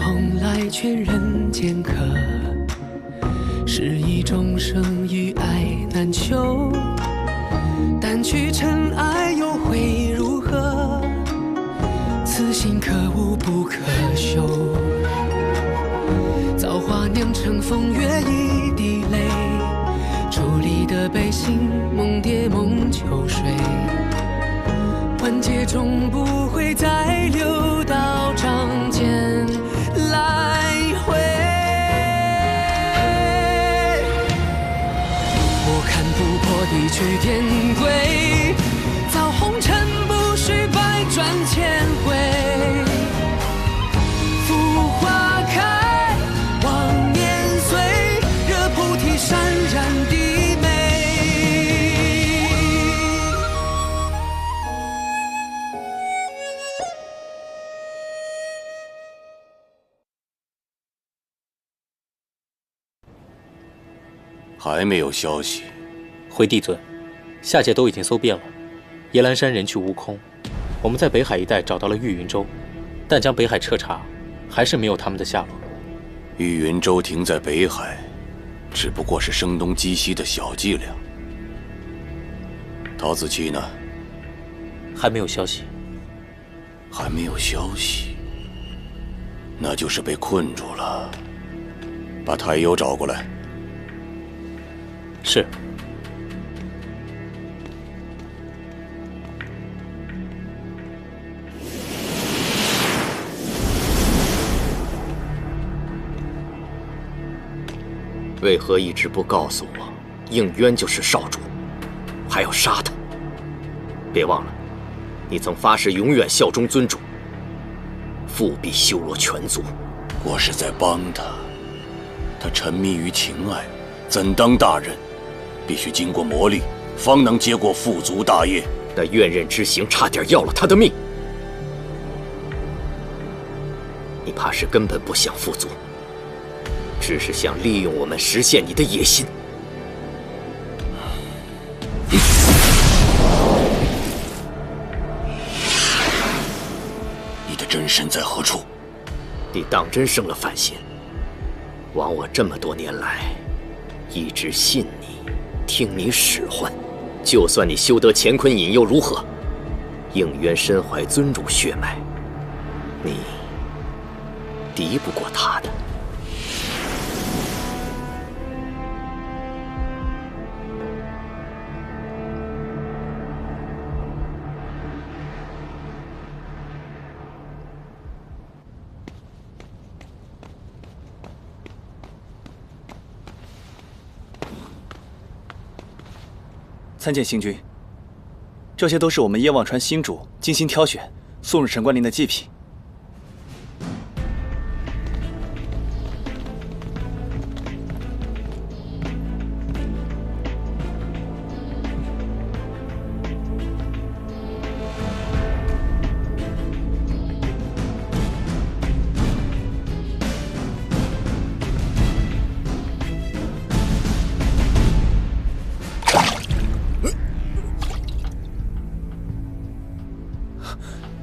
蓬莱劝人间客，是一种生与爱难求。但去尘埃又会如何？此心可无不可休。造化酿成风月一滴泪，伫立的悲心梦蝶梦秋水。万劫终不会再流到掌间来回。我看不破地去天归，造红尘不须百转千回。浮花开，望年岁，惹菩提潸然低眉。还没有消息。回帝尊，下界都已经搜遍了，夜兰山人去屋空。我们在北海一带找到了玉云州，但将北海彻查，还是没有他们的下落。玉云州停在北海，只不过是声东击西的小伎俩。陶子期呢？还没有消息。还没有消息，那就是被困住了。把太优找过来。是。为何一直不告诉我，应渊就是少主，还要杀他？别忘了，你曾发誓永远效忠尊主，复必修罗全族。我是在帮他，他沉迷于情爱，怎当大人？必须经过磨砺，方能接过父族大业。那怨刃之刑差点要了他的命，你怕是根本不想富足，只是想利用我们实现你的野心。你的真身在何处？你当真生了反心？枉我这么多年来一直信你，听你使唤，就算你修得乾坤引又如何？应渊身怀尊主血脉，你敌不过他的。参见星君，这些都是我们叶望川星主精心挑选，送入神官林的祭品。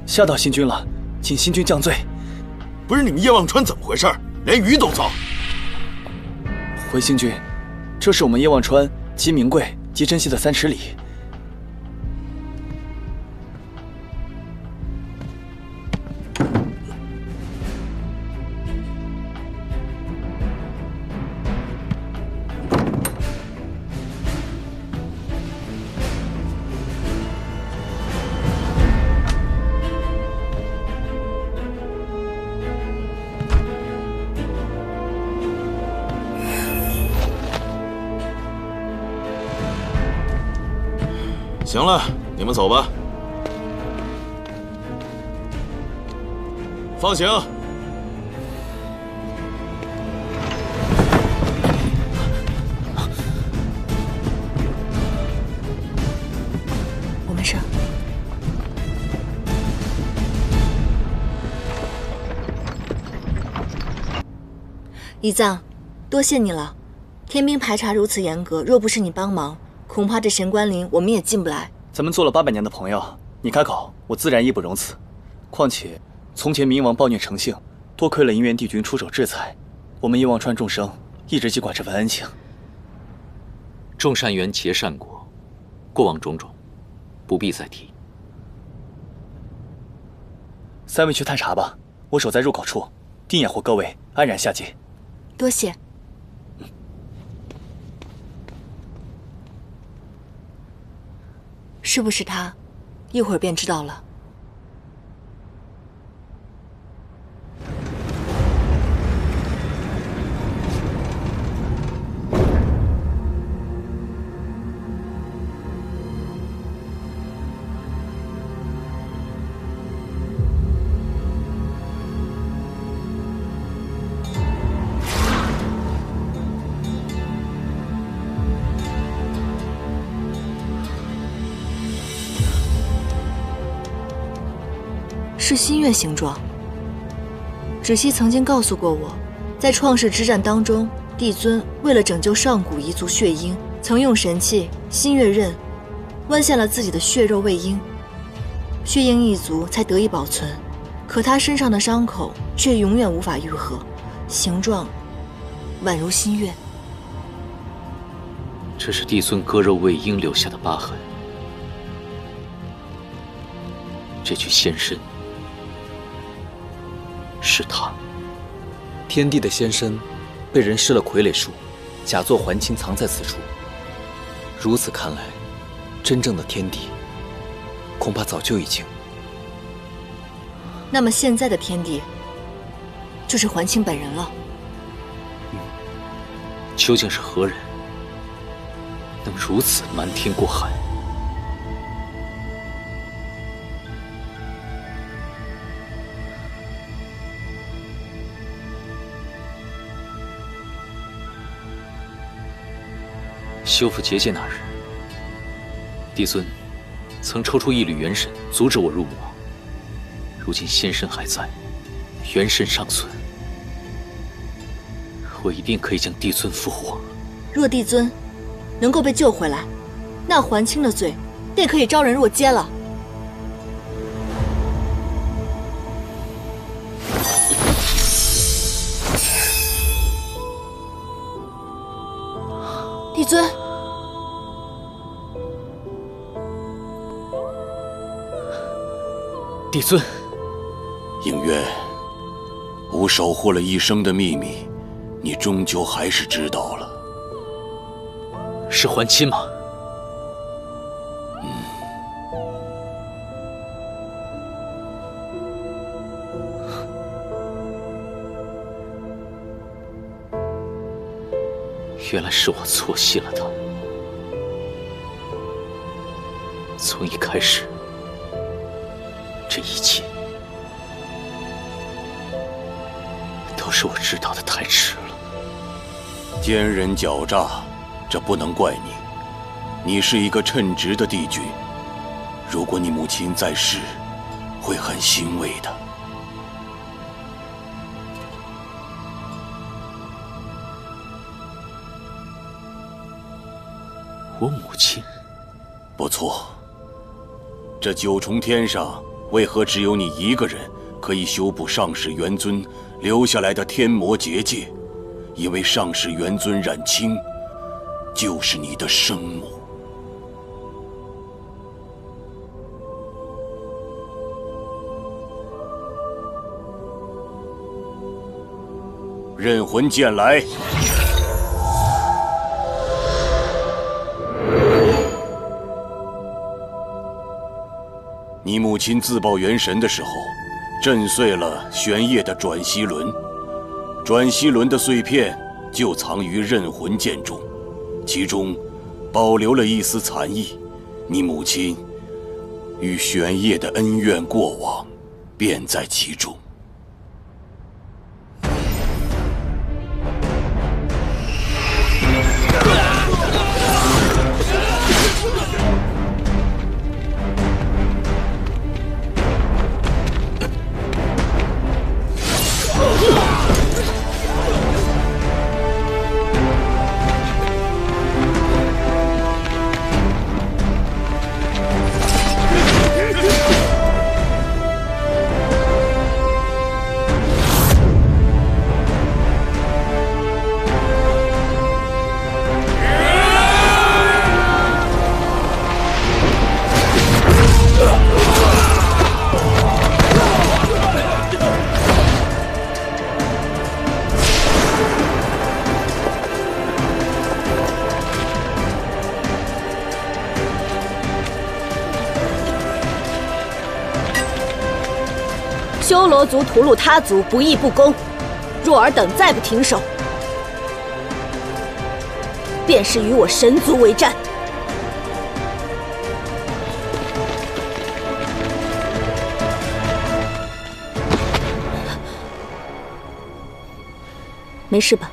吓到星君了，请星君降罪。不是你们叶望川怎么回事？连鱼都造。回星君，这是我们叶望川极名贵极珍惜的3尺礼。行了，你们走吧。放行。我没事。一藏，多谢你了。天兵排查如此严格，若不是你帮忙，恐怕这神官林我们也进不来。咱们做了800年的朋友，你开口，我自然义不容辞。况且从前冥王暴虐成性，多亏了银元帝君出手制裁，我们叶望川众生一直记挂这份恩情。众善缘结善果，过往种种，不必再提。三位去探查吧，我守在入口处，定掩护各位安然下界。多谢。是不是他？一会儿便知道了。是新月形状。芷溪曾经告诉过我，在创世之战当中，帝尊为了拯救上古彝族血鹰，曾用神器新月刃剜下了自己的血肉喂鹰，血鹰一族才得以保存。可他身上的伤口却永远无法愈合，形状宛如新月。这是帝尊割肉喂鹰留下的疤痕。这具仙身是他。天帝的仙身被人施了傀儡术，假作还清藏在此处。如此看来，真正的天帝恐怕早就已经……那么现在的天帝就是还清本人了。究竟是何人，能如此瞒天过海？修复结界那日，帝尊曾抽出一缕元神阻止我入魔。如今仙身还在，元神尚存，我一定可以将帝尊复活。若帝尊能够被救回来，那还清的罪便可以招人若揭了。帝尊，帝尊，影月，吾守护了一生的秘密，你终究还是知道了。是还亲吗？原来是我错信了他。从一开始，这一切都是我知道的太迟了。奸人狡诈，这不能怪你。你是一个称职的帝君，如果你母亲在世，会很欣慰的。我母亲？不错。这九重天上，为何只有你一个人可以修补上世元尊留下来的天魔结界？因为上世元尊冉青，就是你的生母。刃魂剑来！你母亲自爆元神的时候，震碎了玄烨的转息轮，转息轮的碎片就藏于刃魂剑中，其中保留了一丝残意。你母亲与玄烨的恩怨过往，便在其中。修罗族屠戮他族不义不公，若尔等再不停手，便是与我神族为战。没事吧？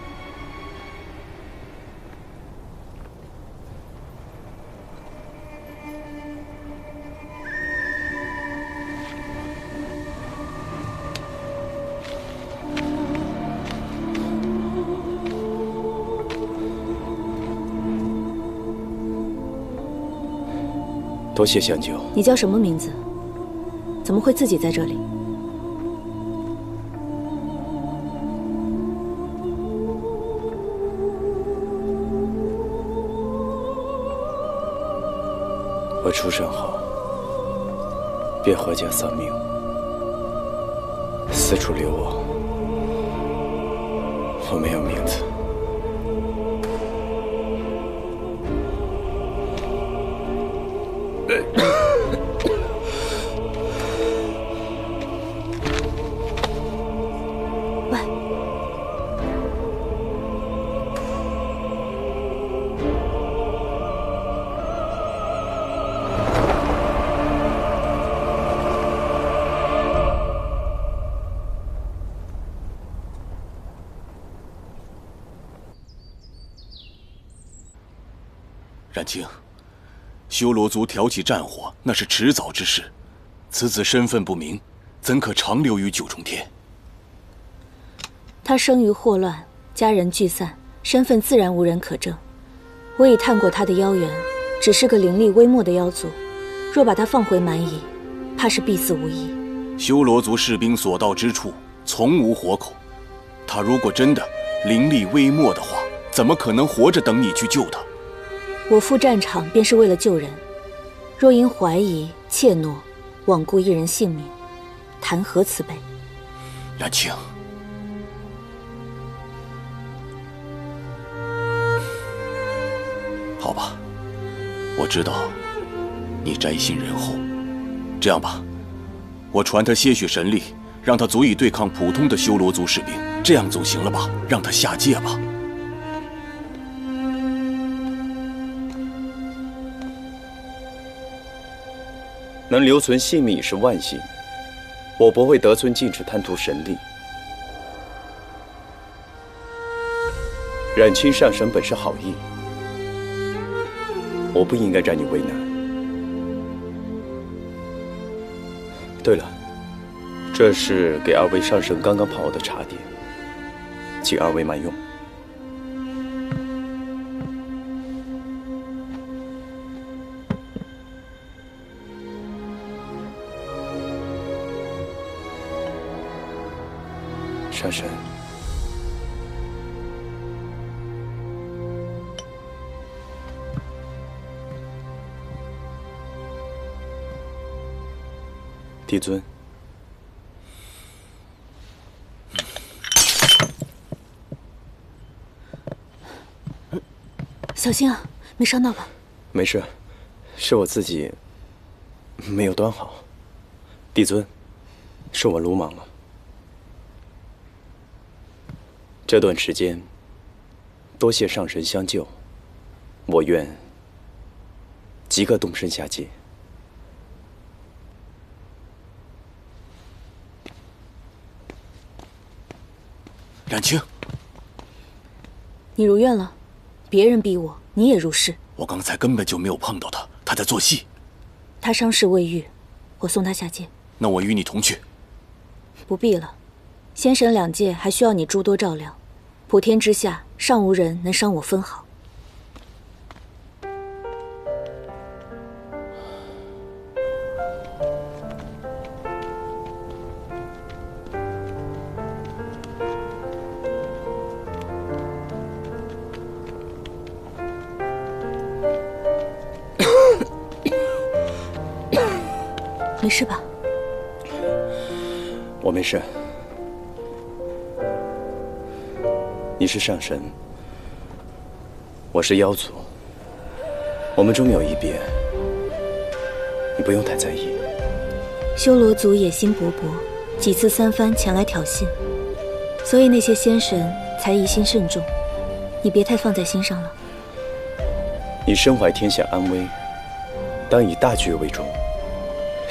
多谢相救。你叫什么名字？怎么会自己在这里？我出生后便阖家丧命，四处流亡。我没有名字，喂，冉青，修罗族挑起战火，那是迟早之事。此子身份不明，怎可长留于九重天？他生于祸乱，家人聚散，身份自然无人可证。我已探过他的妖缘，只是个灵力微末的妖族。若把他放回蛮夷，怕是必死无疑。修罗族士兵所到之处，从无活口。他如果真的灵力微末的话，怎么可能活着等你去救他？我赴战场便是为了救人，若因怀疑、怯懦，罔顾一人性命，谈何慈悲？冉青，好吧，我知道你宅心仁厚。这样吧，我传他些许神力，让他足以对抗普通的修罗族士兵，这样总行了吧？让他下界吧。能留存性命已是万幸，我不会得寸进尺贪图神力。冉青上神本是好意，我不应该让你为难。对了，这是给二位上神刚刚泡好的茶点，请二位慢用。上神，帝尊，小心啊，没伤到吧？没事，是我自己没有端好。帝尊，是我鲁莽了。这段时间，多谢上神相救，我愿即刻动身下界。冉青，你如愿了，别人逼我，你也如是。我刚才根本就没有碰到他，他在做戏。他伤势未愈，我送他下界。那我与你同去。不必了，仙神两界还需要你诸多照料。普天之下，尚无人能伤我分毫。没事吧？我没事。你是上神，我是妖族，我们终有一别，你不用太在意。修罗族野心勃勃，几次三番前来挑衅，所以那些仙神才疑心甚重。你别太放在心上了。你身怀天下安危，当以大局为重。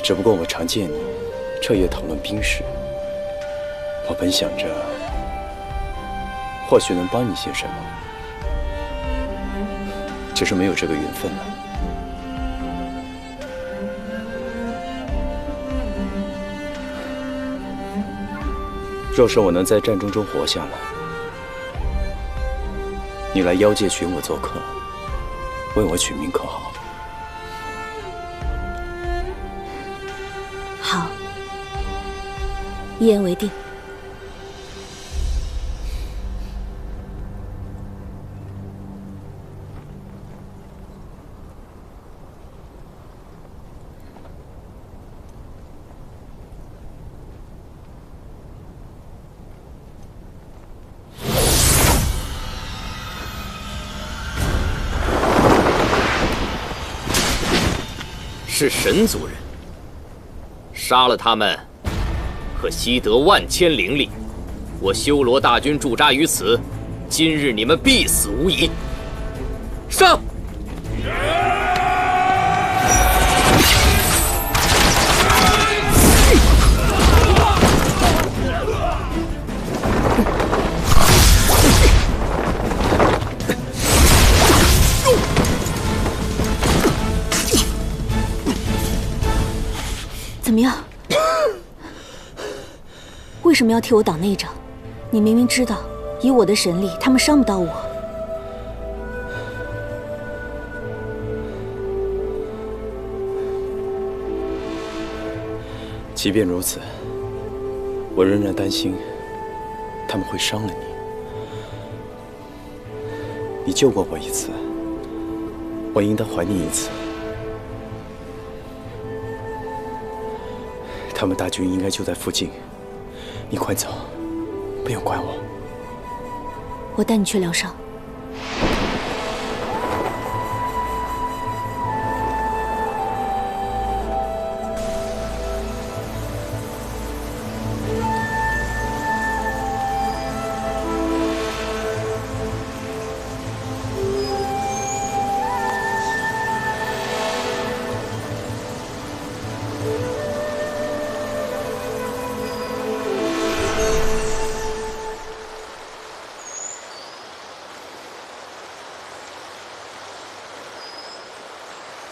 只不过我常见你彻夜讨论兵事，我本想着或许能帮你些什么，只是没有这个缘分了。若是我能在战争中活下来，你来妖界寻我做客，为我取名可好？好，一言为定。是神族人，杀了他们，可悉得万千灵力。我修罗大军驻扎于此，今日你们必死无疑。上！怎么样？为什么要替我挡那一掌？你明明知道，以我的神力，他们伤不到我。即便如此，我仍然担心他们会伤了你。你救过我一次，我应当还你一次。他们大军应该就在附近，你快走，不用管我。我带你去疗伤。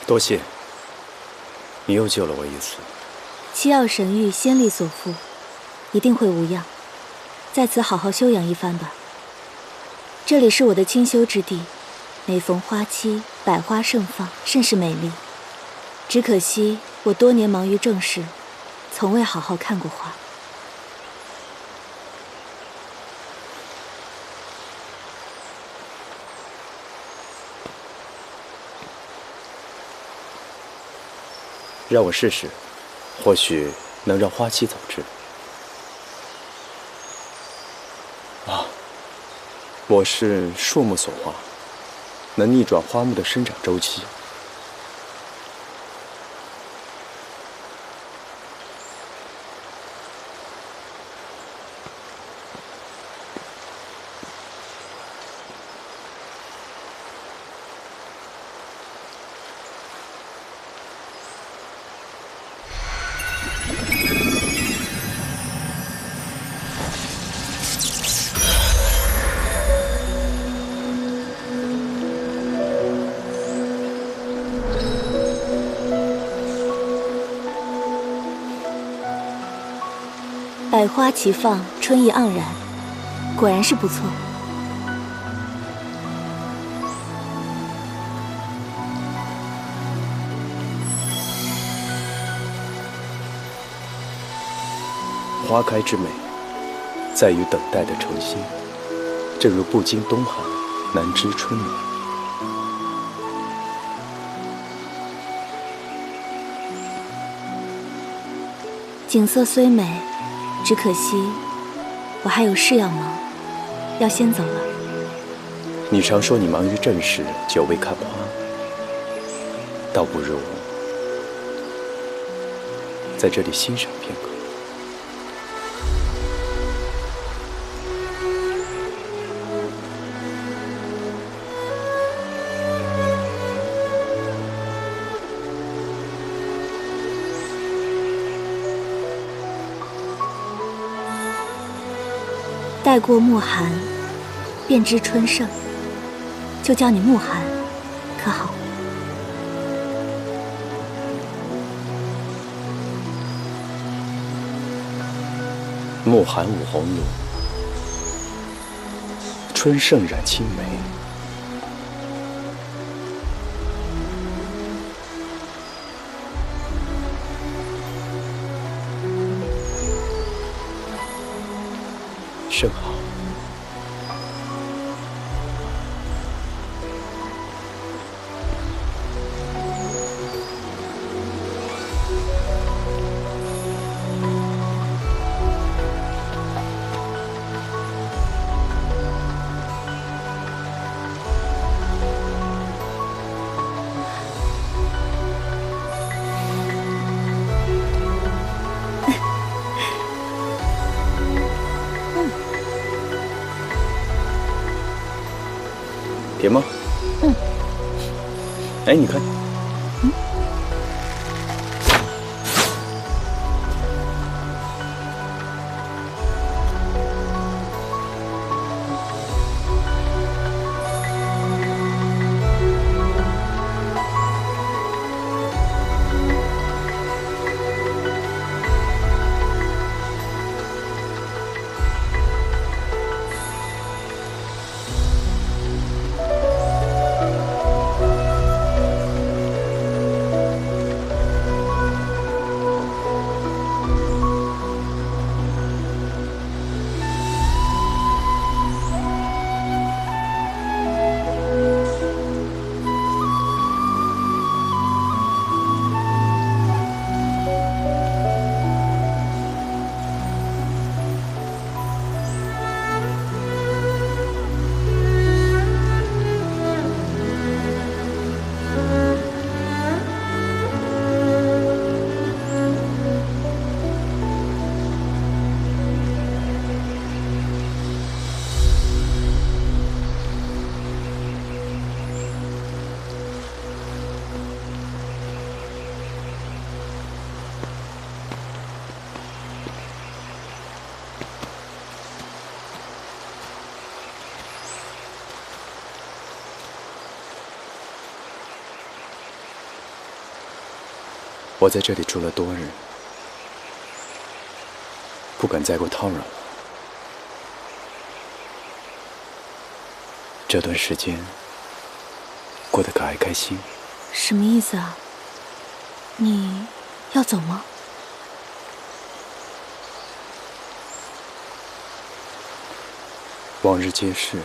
多谢，你又救了我一次。七曜神域仙力所附，一定会无恙。在此好好休养一番吧。这里是我的清修之地，每逢花期，百花盛放，甚是美丽。只可惜我多年忙于政事，从未好好看过花。让我试试，或许能让花期早至。啊，我是树木所化，能逆转花木的生长周期。百花齐放，春意盎然，果然是不错。花开之美，在于等待的诚心。正如不经冬寒，难知春暖。景色虽美，只可惜我还有事要忙，要先走了。你常说你忙于政事，久未看花，倒不如在这里欣赏片刻。待过暮寒，便知春盛，就叫你慕寒，可好？暮寒舞红炉，春盛染青梅。甚好。甜吗？哎，你看。我在这里住了多日，不敢再过叨扰了。这段时间过得可还开心？什么意思啊？你要走吗？往日皆是，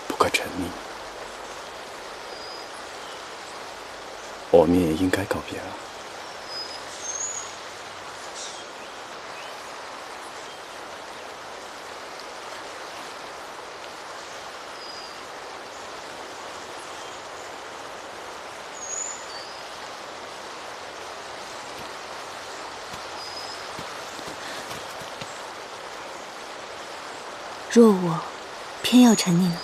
不可沉溺。我们也应该告别了。若我偏要沉溺呢？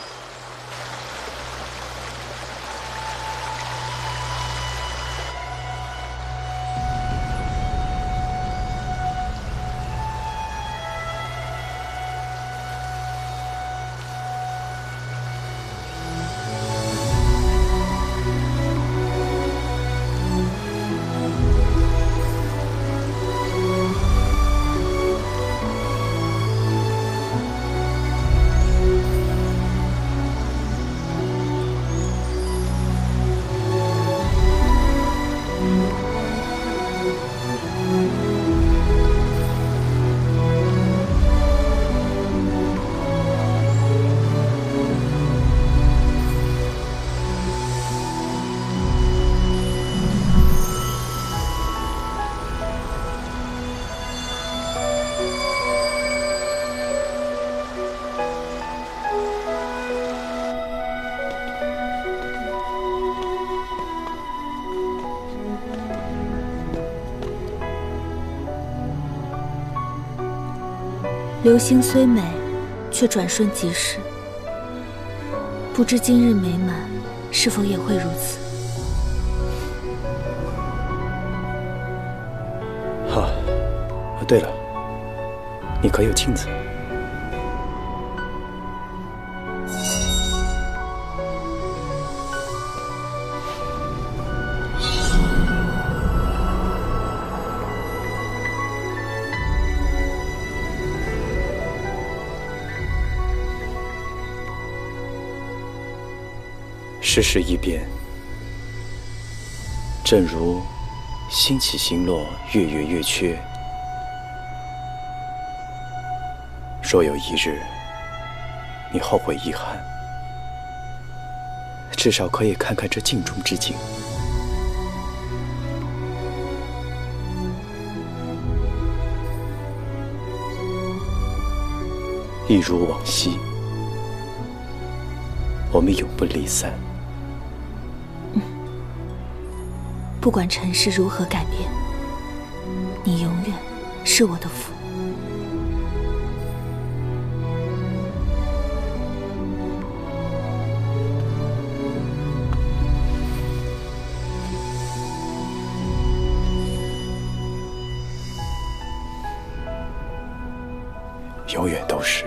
流星虽美，却转瞬即逝。不知今日美满，是否也会如此？对了，你可有镜子？世事易变，正如星起星落，月圆月缺。若有一日你后悔遗憾，至少可以看看这镜中之景，一如往昔，我们永不离散。不管尘世如何改变，你永远是我的父。永远都是。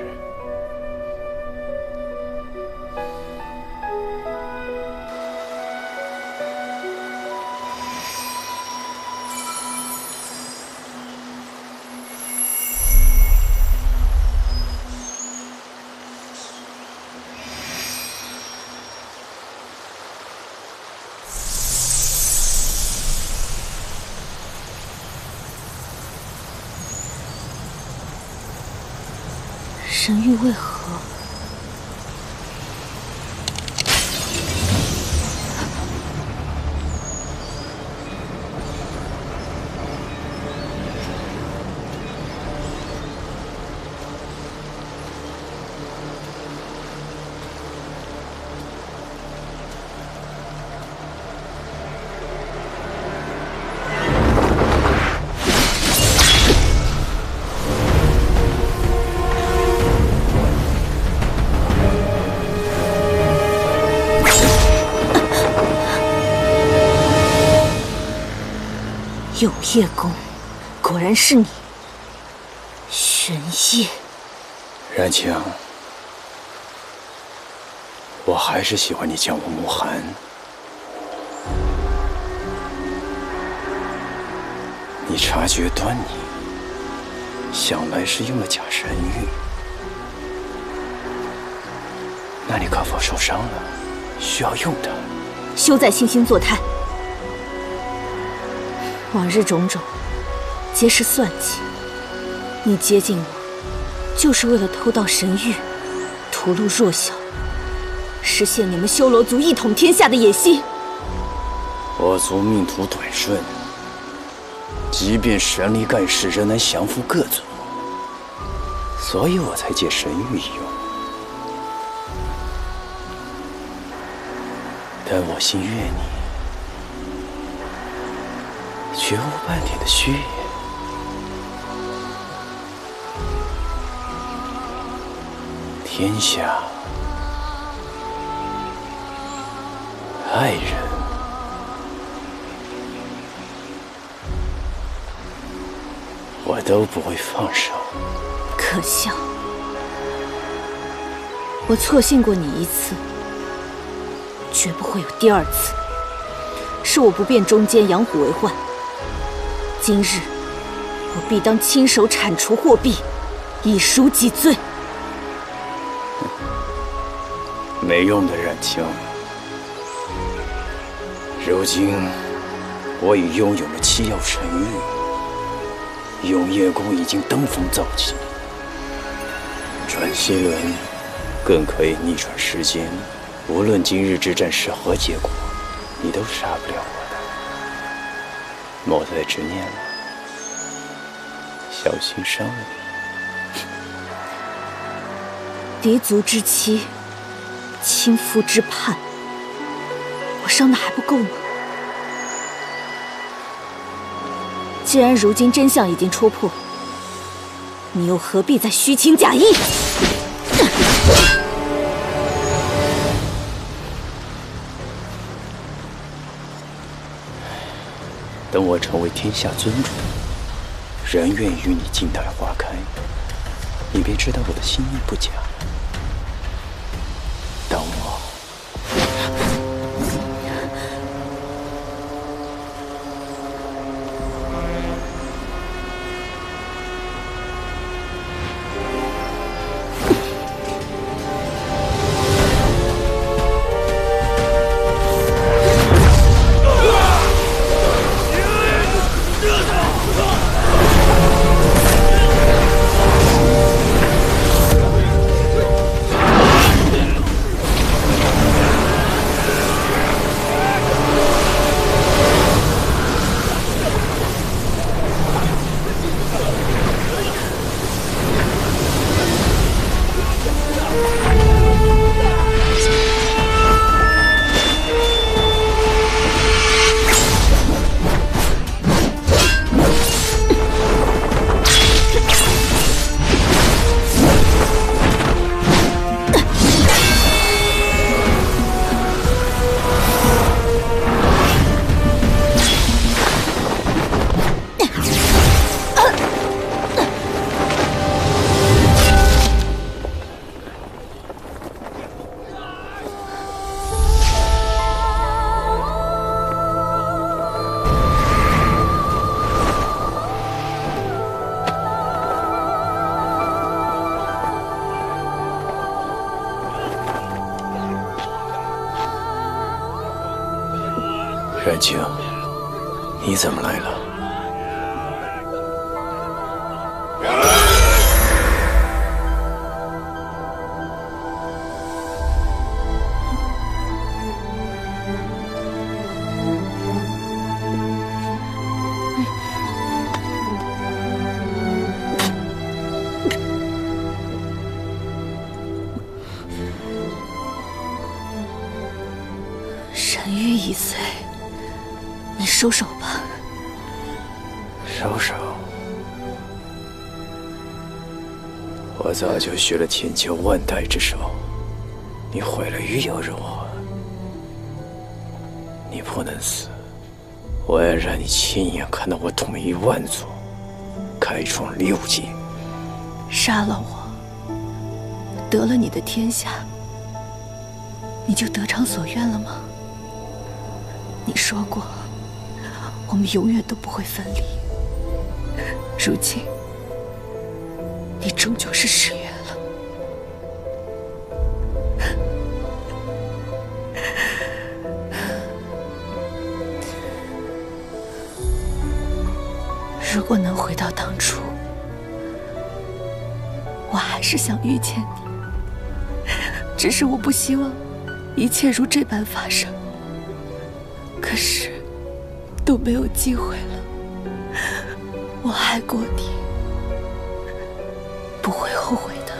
神域为何？有夜宫，果然是你，玄烨。然清，我还是喜欢你叫我慕寒。你察觉端倪，想来是用了假神玉。那你可否受伤了？需要用它？休在惺惺作态。往日种种，皆是算计。你接近我，就是为了偷盗神玉，屠戮弱小，实现你们修罗族一统天下的野心。我族命途短顺，即便神力盖世，仍能降服各族，所以我才借神玉一用。但我心悦你，绝无半点的虚言。天下爱人，我都不会放手。可笑！我错信过你一次，绝不会有第二次。是我不辨忠奸，养虎为患。今日我必当亲手铲除祸弊，以赎己罪。没用的冉清，如今我已拥有了七曜神域，永夜宫已经登峰造极，转息轮更可以逆转时间。无论今日之战是何结果，你都杀不了我的。莫再执念了，小心伤了你。敌族之妻，亲夫之叛，我伤的还不够吗？既然如今真相已经戳破，你又何必再虚情假意？等我成为天下尊主，人愿与你静待花开，你便知道我的心意不假。等我。冉青，你怎么来了？神域已碎，你收手吧。收手。我早就学了千秋万代之手，你毁了鱼又如何？你不能死，我要让你亲眼看到我统一万族，开创6界。杀了我，得了你的天下，你就得偿所愿了吗？你说过，我们永远都不会分离。如今，你终究是失约了。如果能回到当初，我还是想遇见你，只是我不希望一切如这般发生。可是都没有机会了。我爱过你，不会后悔的。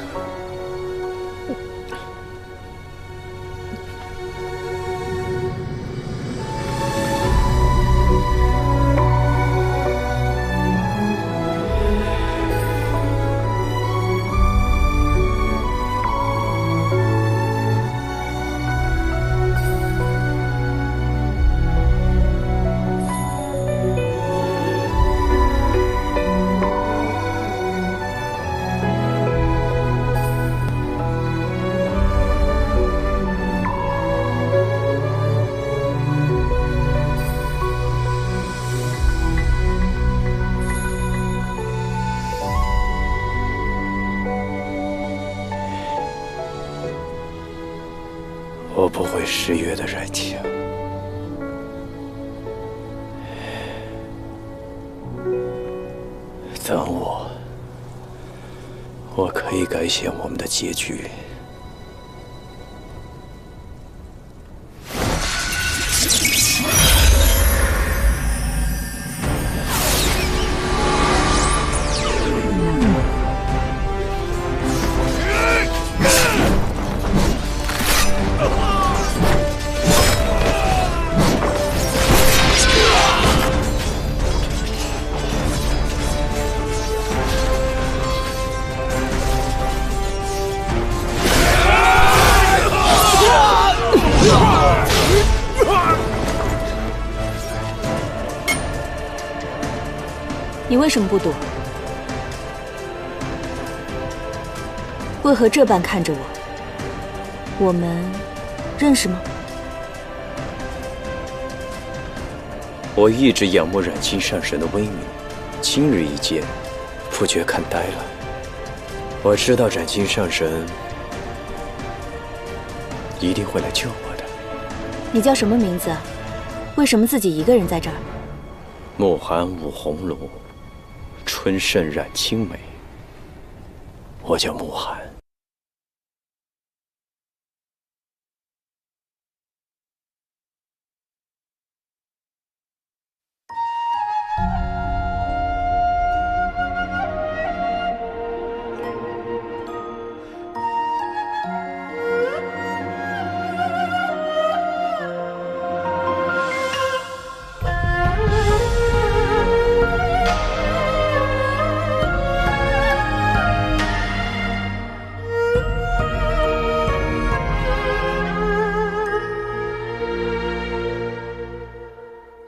我不会失约的，冉青。等我可以改写我们的结局。你为什么不躲？为何这般看着我？我们认识吗？我一直仰慕冉青上神的威名，今日一见，不觉看呆了。我知道冉青上神一定会来救我的。你叫什么名字啊？为什么自己一个人在这儿？慕寒舞红炉，春盛染青梅。我叫慕寒。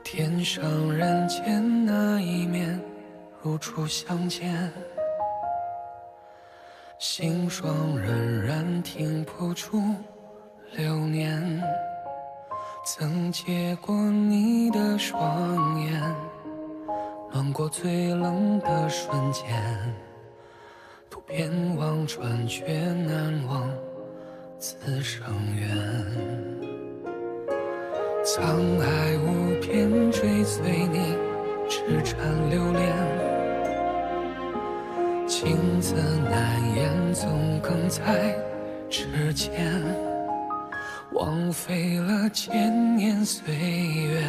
天上人间那一面，如初相见。心霜仍然停不住流年。曾借过你的双眼，暖过最冷的瞬间。渡边望穿，却难忘此生缘。沧海无边。便追随你，痴缠留恋。情字难言，总哽在指尖。枉费了千年岁月，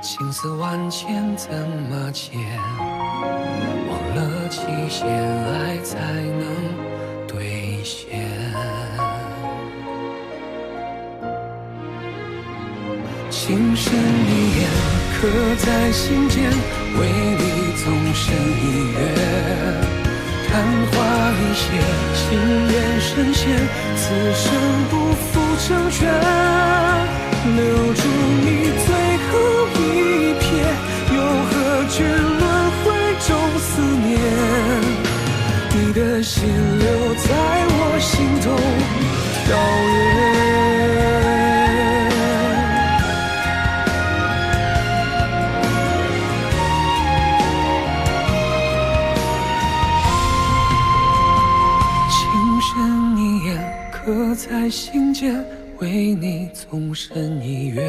情丝万千怎么解？忘了期限，爱才能兑现。情深一眼，刻在心间，为你纵身一跃。昙花一现，情缘深陷，此生不负成全。留住你最后一瞥，又何惧轮回中思念？你的心留在我心头跳跃。刻在心间，为你纵身一跃。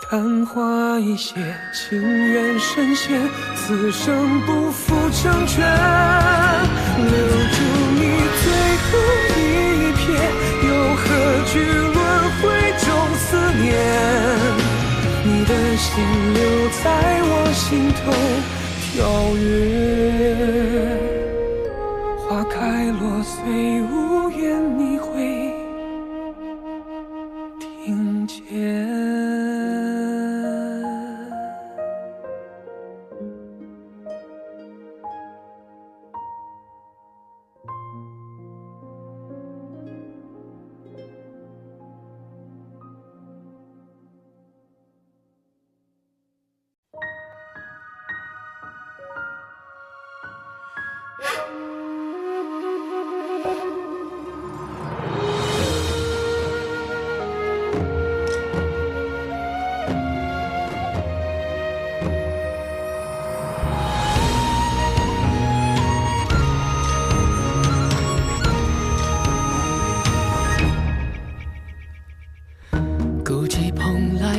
昙花一现，情缘深陷，此生不负成全。留住你最后一瞥，又何惧轮回中思念？你的心留在我心头跳跃。花开落虽无言，你会听见。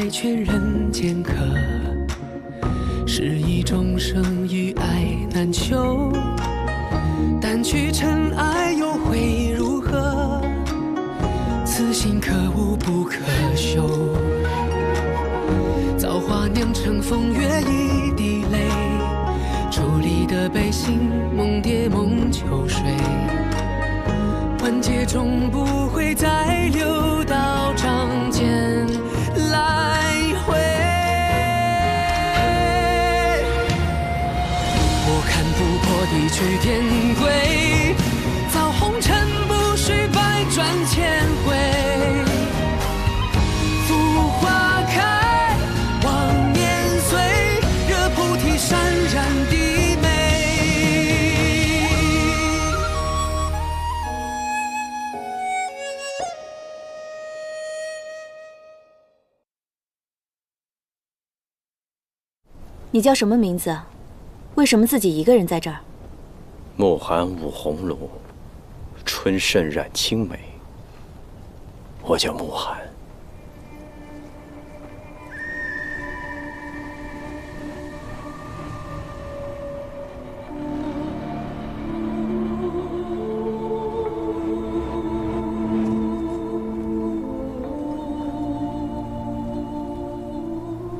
劝人间客，是以众生与爱难求。但去尘埃又会如何？此心可无不可休。造化酿成风月一滴泪，伫立的悲心梦蝶梦秋水。万劫终不会再流到掌间来回。我看不破地去天归，造红尘不须百转千回。浮花开，望年岁，惹菩提潸然低眉。你叫什么名字？为什么自己一个人在这儿？暮寒舞红炉，春盛染青梅。我叫暮寒。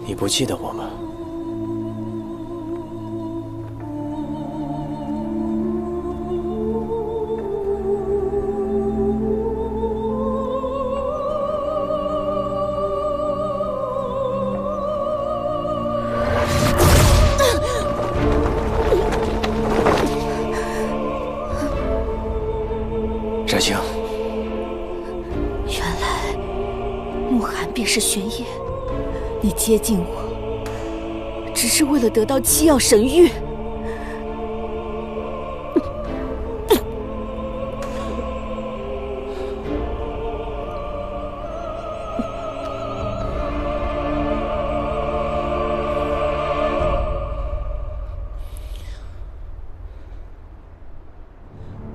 你不记得我吗？热青，原来慕寒便是玄烨，你接近我，只是为了得到七曜神玉。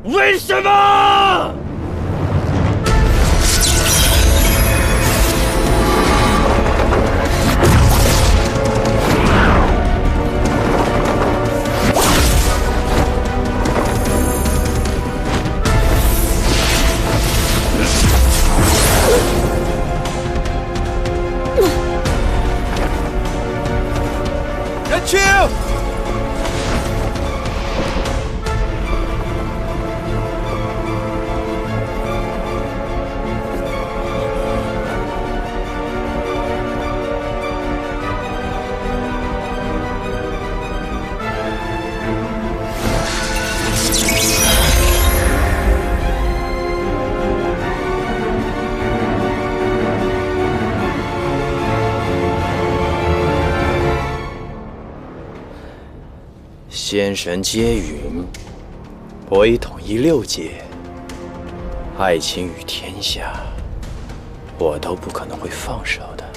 为什么？仙神皆允，我已统一6界，爱情与天下，我都不可能会放手的。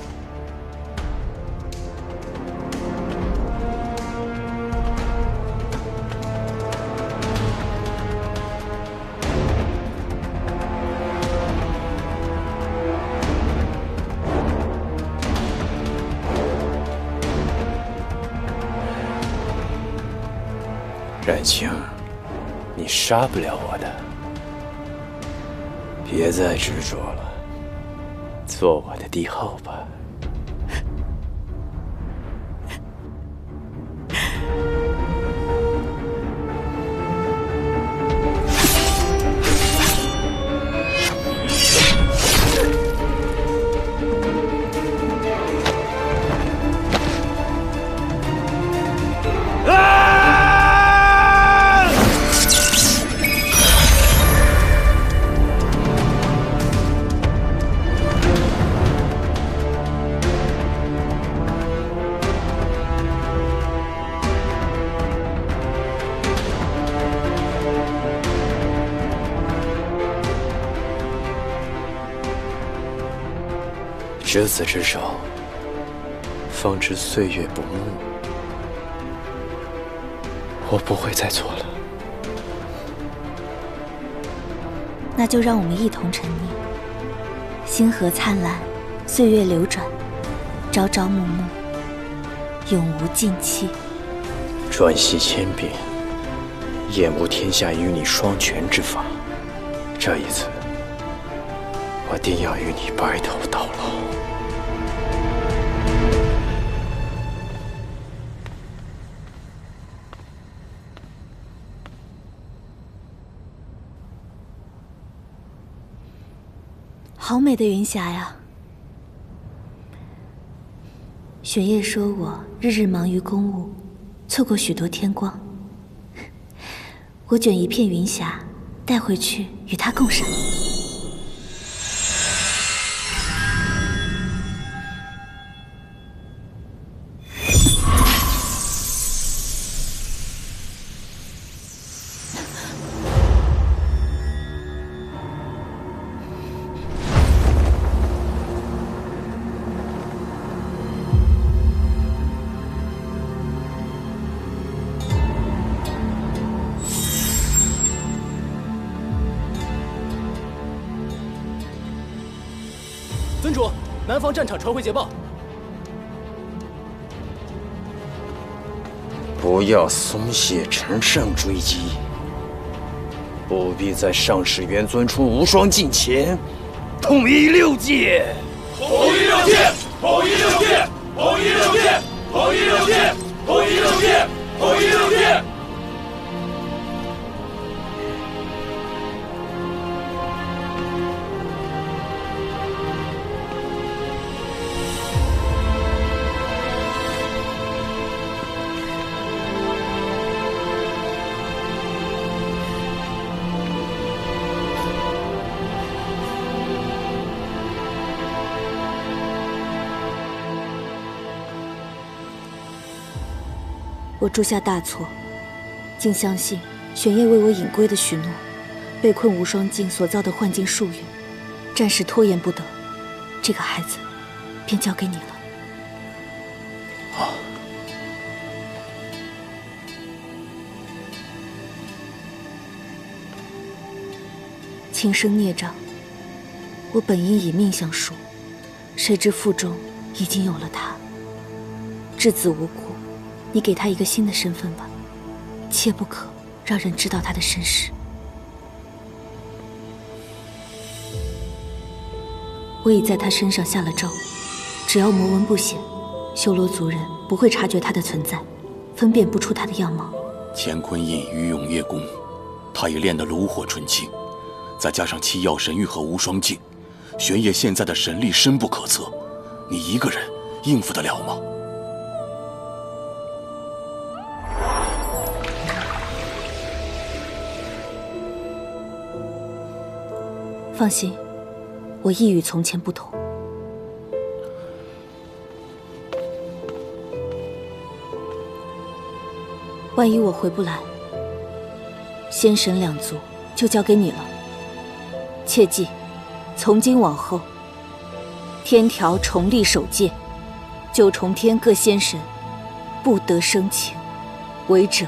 冉青，你杀不了我的，别再执着了，做我的帝后吧。执子之手，方知岁月不暮。我不会再错了。那就让我们一同沉溺。星河灿烂，岁月流转，朝朝暮暮，永无尽期。转系千变，厌恶天下与你双全之法。这一次，我定要与你白头到老。好美的云霞呀！雪夜说我日日忙于公务，错过许多天光。我卷一片云霞，带回去与他共赏。尊主，南方战场传回捷报。不要松懈乘胜追击，不必在上世元尊出无双镜前统一6界。统一6界！统一6界！统一6界！统一6界！统一6界！统一6界！我铸下大错，竟相信玄烨为我隐归的许诺，被困无双境所造的幻境数月，暂时拖延不得，这个孩子便交给你了。好。轻生孽障，我本应以命相赎，谁知腹中已经有了他。稚子无辜，你给他一个新的身份吧，切不可让人知道他的身世。我已在他身上下了咒，只要魔纹不显，修罗族人不会察觉他的存在，分辨不出他的样貌。乾坤印与永夜功，他已练得炉火纯青，再加上七曜神域和无双镜，玄烨现在的神力深不可测，你一个人应付得了吗？放心，我亦与从前不同。万一我回不来，仙神两族就交给你了。切记，从今往后，天条重立守戒，9重天各仙神不得生情，违者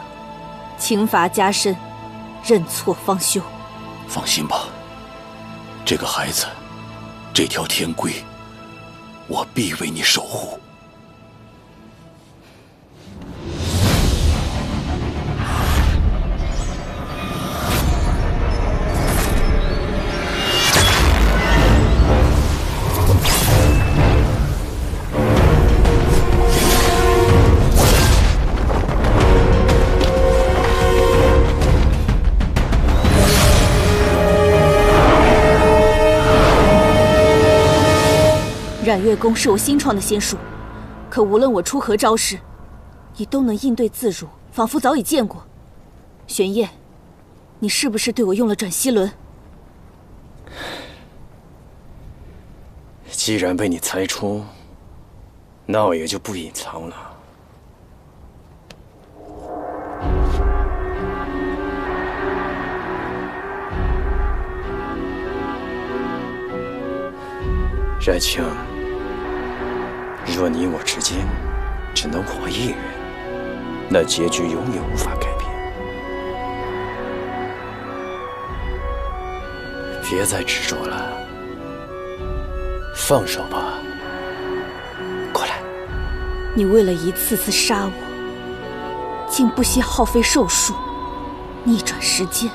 刑罚加深，认错方休。放心吧，这个孩子，这条天规，我必为你守护。染月功是我新创的仙术，可无论我出何招式，你都能应对自如，仿佛早已见过。玄烨，你是不是对我用了转息轮？既然被你猜出，那我也就不隐藏了。冉青，若你我之间只能活一人，那结局永远无法改变。别再执着了，放手吧。过来。你为了一次次杀我，竟不惜耗费寿数，逆转时间。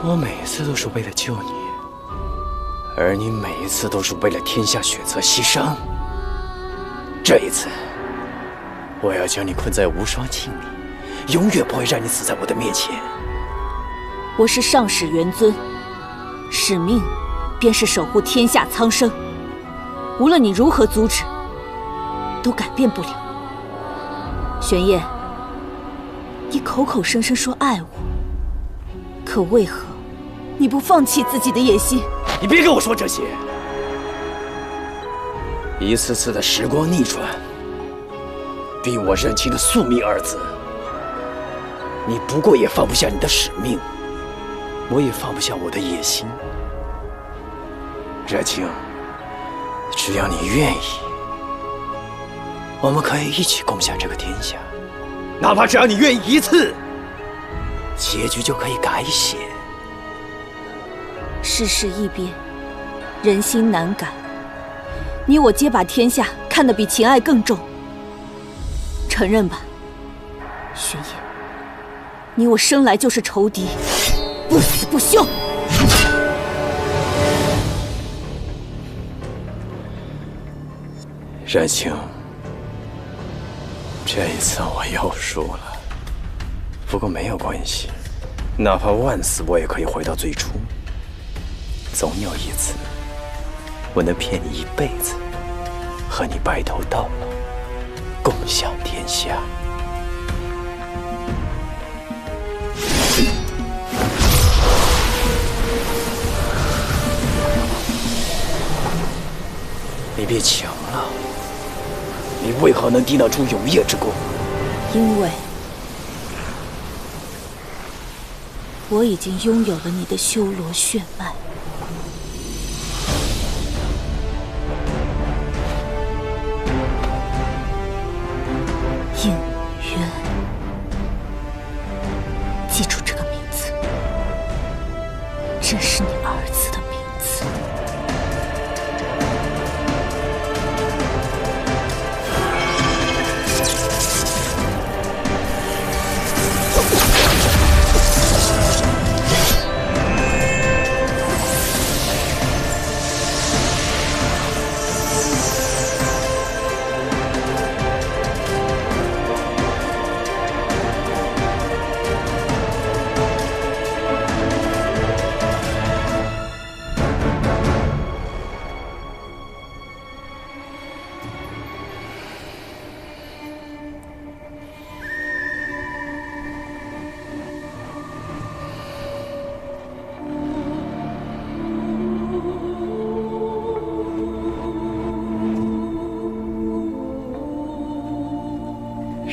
我每次都是为了救你，而你每一次都是为了天下选择牺牲。这一次，我要将你困在无双境里，永远不会让你死在我的面前。我是上使元尊，使命便是守护天下苍生。无论你如何阻止，都改变不了。玄烨，你口口声声说爱我，可为何你不放弃自己的野心？你别跟我说这些！一次次的时光逆转，逼我认清了宿命二字。你不过也放不下你的使命，我也放不下我的野心。冉青，只要你愿意，我们可以一起共享这个天下。哪怕只要你愿意一次，结局就可以改写。世事易变，人心难改。你我皆把天下看得比情爱更重。承认吧，玄烨，你我生来就是仇敌，不死不休。冉青，这一次我又输了，不过没有关系，哪怕万死，我也可以回到最初。总有一次，我能骗你一辈子，和你白头到老，共享天下。你别强了，你为何能抵挡住永夜之功？因为我已经拥有了你的修罗血脉。应渊，记住这个名字，这是你儿子的名字。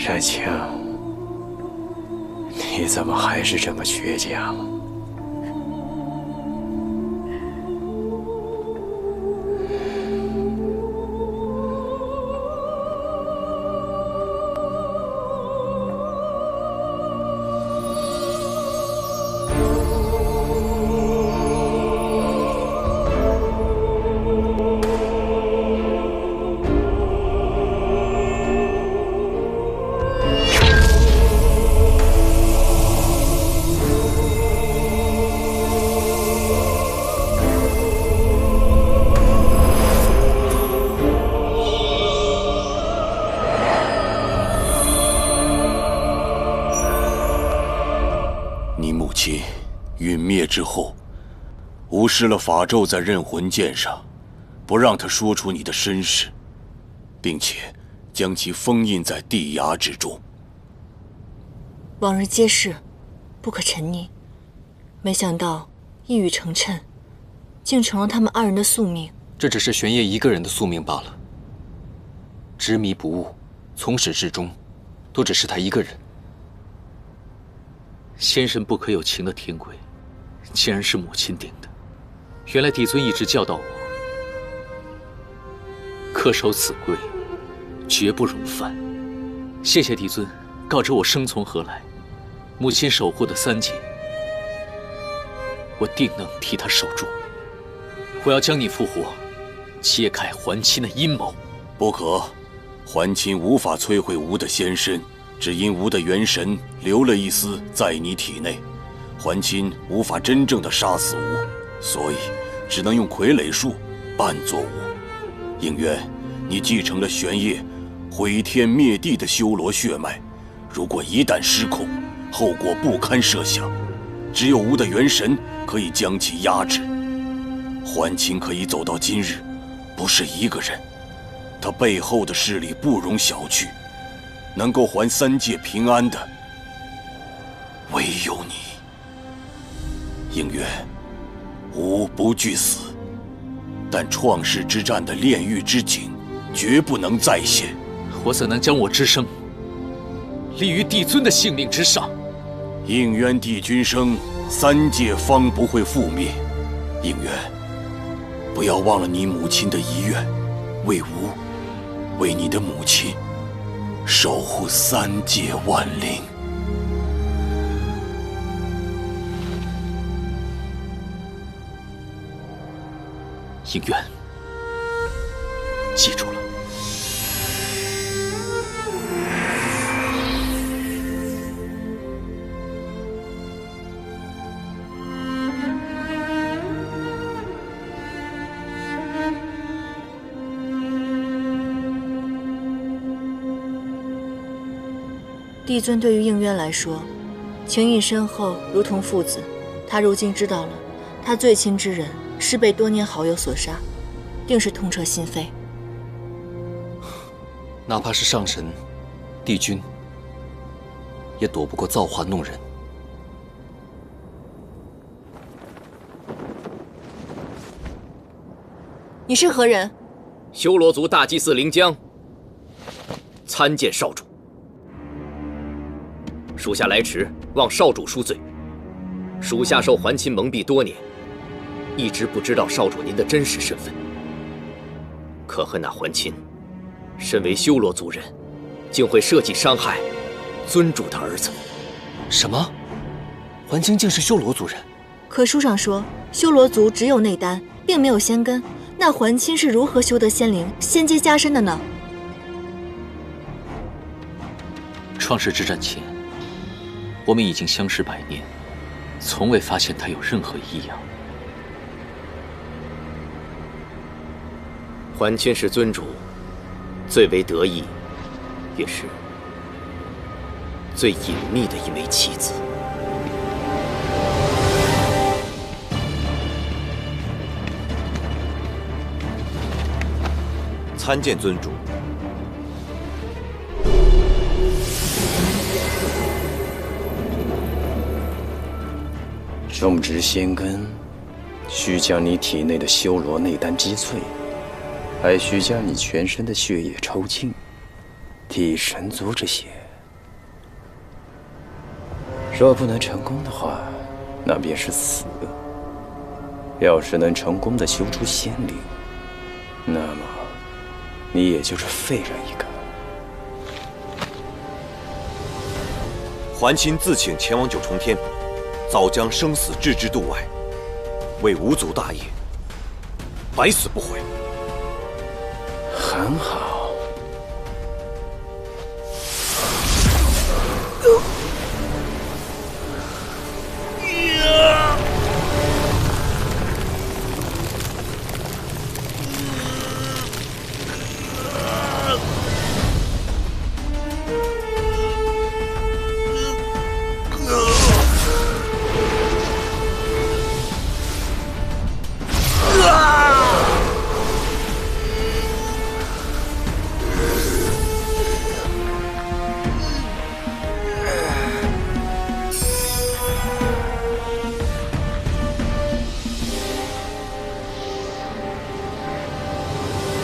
山枪，你怎么还是这么倔强？陨灭之后，无视了法咒在刃魂剑上，不让他说出你的身世，并且将其封印在地崖之中。往日皆是，不可沉溺。没想到一语成谶，竟成了他们二人的宿命。这只是玄烨一个人的宿命罢了。执迷不悟，从始至终，都只是他一个人。先神不可有情的天规，竟然是母亲定的。原来帝尊一直教导我，恪守此规，绝不容犯。谢谢帝尊告知我生从何来，母亲守护的三界，我定能替她守住。我要将你复活，揭开还亲的阴谋。不可，还亲无法摧毁吾的仙身，只因吾的元神留了一丝在你体内，还亲无法真正的杀死吾，所以只能用傀儡术扮作吾。应愿你继承了玄烨毁天灭地的修罗血脉，如果一旦失控，后果不堪设想。只有吾的元神可以将其压制。还亲可以走到今日，不是一个人，他背后的势力不容小觑。能够还三界平安的，唯有你。应愿吾不惧死，但创世之战的炼狱之景绝不能再现。我怎能将我之生立于帝尊的性命之上？应愿帝君生，三界方不会覆灭。应愿不要忘了你母亲的遗愿，为吾，为你的母亲，守护三界万灵。应愿记住了。帝尊对于应渊来说，情谊深厚，如同父子。他如今知道了，他最亲之人是被多年好友所杀，定是痛彻心扉。哪怕是上神、帝君，也躲不过造化弄人。你是何人？修罗族大祭司灵江，参见少主。属下来迟，望少主恕罪。属下受还亲蒙蔽多年，一直不知道少主您的真实身份。可恨那还亲，身为修罗族人，竟会设计伤害尊主的儿子。什么？还亲竟是修罗族人？可书上说，修罗族只有内丹，并没有仙根。那还亲是如何修得仙灵、仙阶加身的呢？创世之战前，我们已经相识100年，从未发现他有任何异样。还亲是尊主最为得意，也是最隐秘的一枚棋子。参见尊主。种植仙根，需将你体内的修罗内丹击碎，还需将你全身的血液抽净，替神族之血若不能成功的话，那便是死。要是能成功的修出仙灵，那么你也就是废人一个。桓钦自请前往九重天，早将生死置之度外，为无族大业，百死不悔。很好。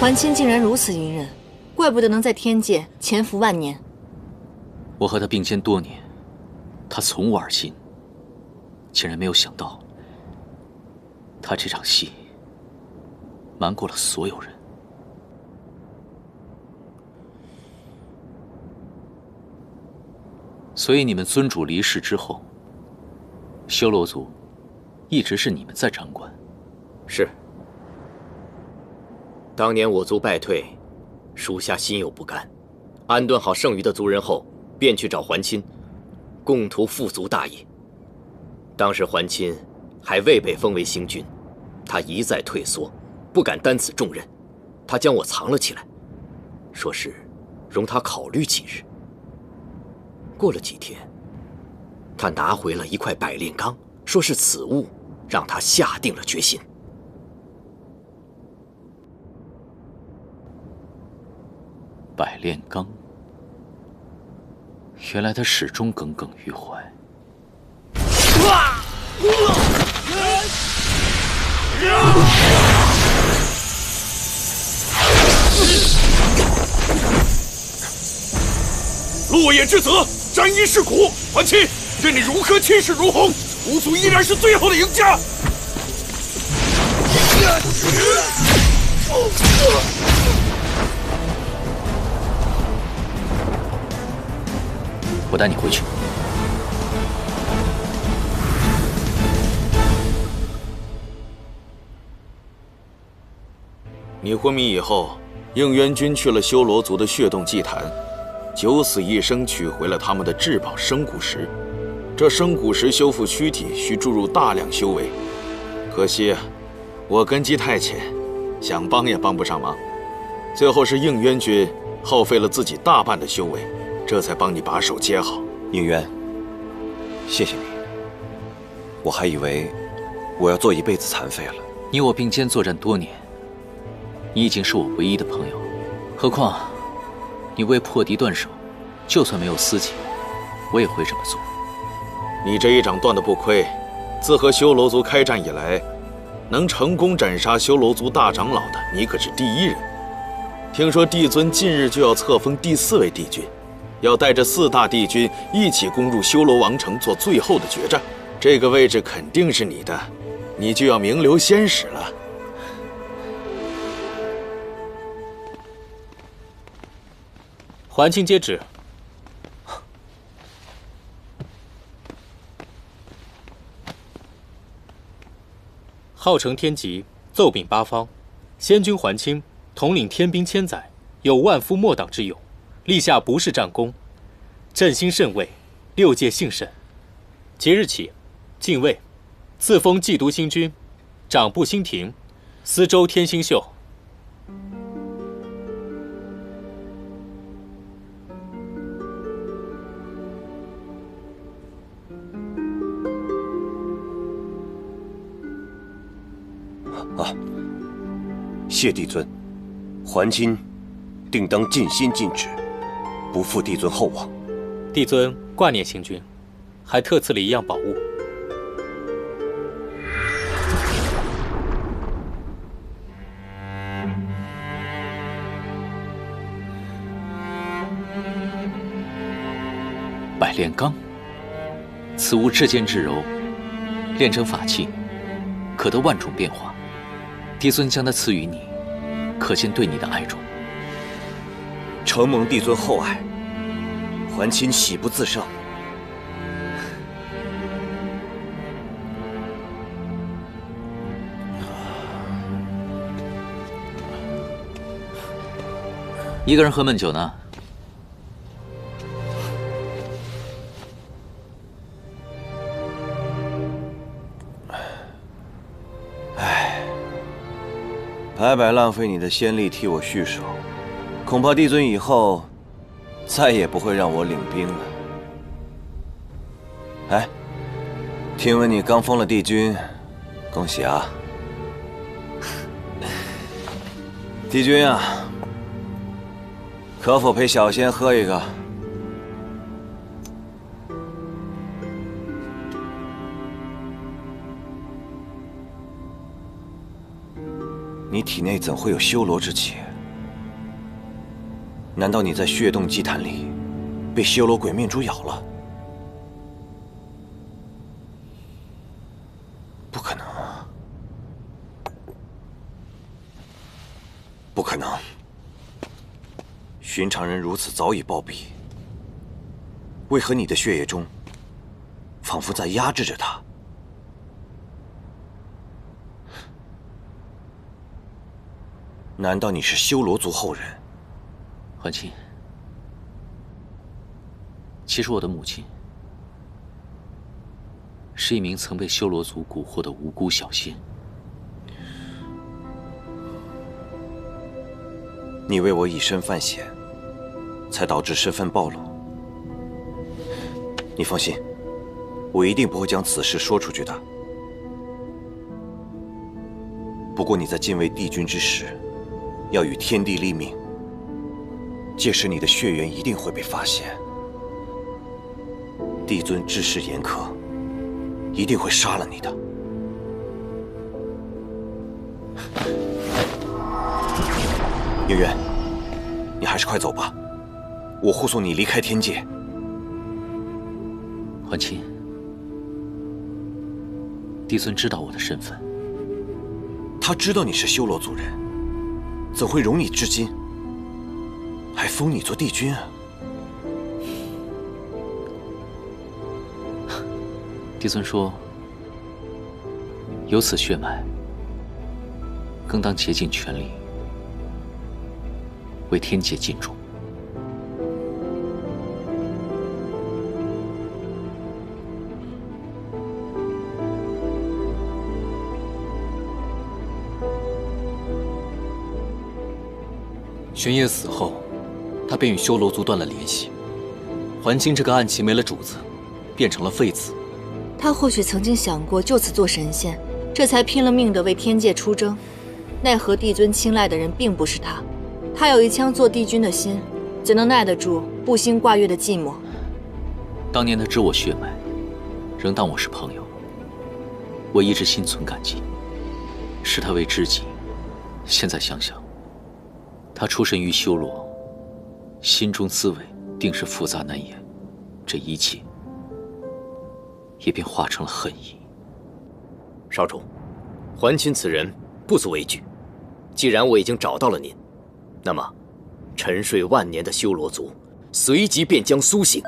桓钦竟然如此隐忍，怪不得能在天界潜伏万年。我和他并肩多年，他从我而亲，竟然没有想到，他这场戏瞒过了所有人。所以你们尊主离世之后，修罗族一直是你们在掌管。是。当年我族败退，属下心有不甘，安顿好剩余的族人后，便去找桓钦，共图复族大业。当时桓钦还未被封为星君，他一再退缩，不敢担此重任，他将我藏了起来，说是容他考虑几日。过了几天，他拿回了一块百炼钢，说是此物让他下定了决心。百炼钢，原来他始终耿耿于怀。落叶之泽，沾衣是苦。桓钦，任你如何气势如虹，无族依然是最后的赢家。我带你回去。你昏迷以后，应元君去了修罗族的血洞祭坛，九死一生取回了他们的至宝生骨石。这生骨石修复躯体需注入大量修为，可惜啊，我根基太浅，想帮也帮不上忙。最后是应元君耗费了自己大半的修为，这才帮你把手接好。应渊，谢谢你。我还以为我要做一辈子残废了。你我并肩作战多年，你已经是我唯一的朋友。何况，你为破敌断手，就算没有私情，我也会这么做。你这一掌断得不亏，自和修罗族开战以来，能成功斩杀修罗族大长老的，你可是第一人。听说帝尊近日就要册封第4位帝君，要带着4大帝君一起攻入修罗王城做最后的决战。这个位置肯定是你的，你就要名留仙史了。桓钦接旨。号称天极，奏禀八方，先君桓钦统领天兵1000载，有万夫莫挡之勇，立下不世战功，振兴甚位，6界幸甚。即日起，进位，赐封祭都星君，掌部星庭，司州天星宿。谢帝尊，桓钦定当尽心尽职，不负帝尊厚望。帝尊挂念星君，还特赐了一样宝物。百炼钢，此物至坚至柔，炼成法器，可得万种变化。帝尊将它赐予你，可见对你的爱重。承蒙帝尊厚爱，还卿喜不自胜。一个人喝闷酒呢？白白浪费你的仙力替我续手，恐怕帝尊以后再也不会让我领兵了。哎，听闻你刚封了帝君，恭喜啊！帝君啊，可否陪小仙喝一个？你体内怎会有修罗之气？难道你在血洞祭坛里被修罗鬼面蛛咬了？不可能，不可能！寻常人如此早已暴毙，为何你的血液中仿佛在压制着他？难道你是修罗族后人？还卿，其实我的母亲是一名曾被修罗族蛊惑的无辜小仙。你为我以身犯险，才导致身份暴露。你放心，我一定不会将此事说出去的。不过你在进位帝君之时，要与天地立命，届时你的血缘一定会被发现。帝尊治世严苛，一定会杀了你的。宁远，你还是快走吧，我护送你离开天界。还卿，帝尊知道我的身份。他知道你是修罗族人，怎会容你至今？还封你做帝君啊！帝尊说，有此血脉，更当竭尽全力为天界尽忠。玄烨死后，他便与修罗族断了联系。还清这个暗器没了主子，变成了废子。他或许曾经想过就此做神仙，这才拼了命的为天界出征。奈何帝尊青睐的人并不是他，他有一腔做帝君的心，怎能耐得住不兴挂月的寂寞？当年他知我血脉，仍当我是朋友，我一直心存感激，视他为知己。现在想想，他出身于修罗，心中滋味定是复杂难言，这一切也便化成了恨意。少主，还卿此人不足为惧。既然我已经找到了您，那么沉睡万年的修罗族随即便将苏醒。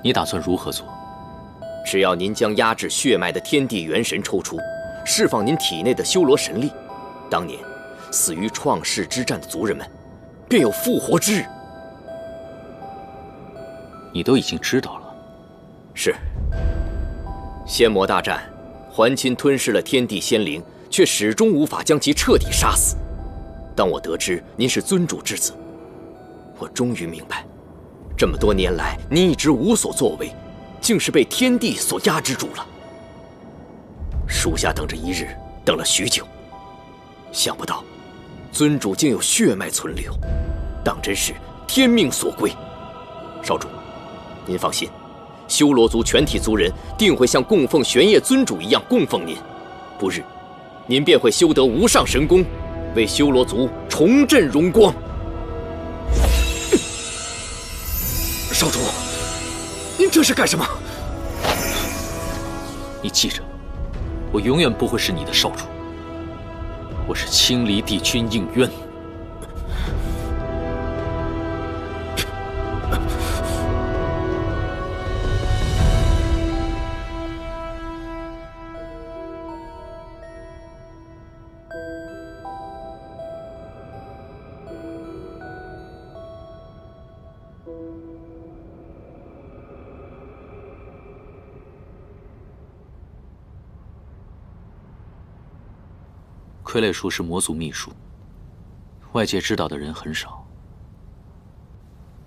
你打算如何做？只要您将压制血脉的天地元神抽出，释放您体内的修罗神力，当年死于创世之战的族人们便有复活之日。你都已经知道了。是。仙魔大战，还卿吞噬了天地仙灵，却始终无法将其彻底杀死。当我得知您是尊主之子，我终于明白，这么多年来您一直无所作为，竟是被天地所压制住了。属下等这一日等了许久，想不到尊主竟有血脉存留，当真是天命所归。少主，您放心，修罗族全体族人定会像供奉玄烨尊主一样供奉您，不日，您便会修得无上神功，为修罗族重振荣光。少主，您这是干什么？你记着，我永远不会是你的少主。我是青离帝君应渊。傀儡术是魔族秘术，外界知道的人很少。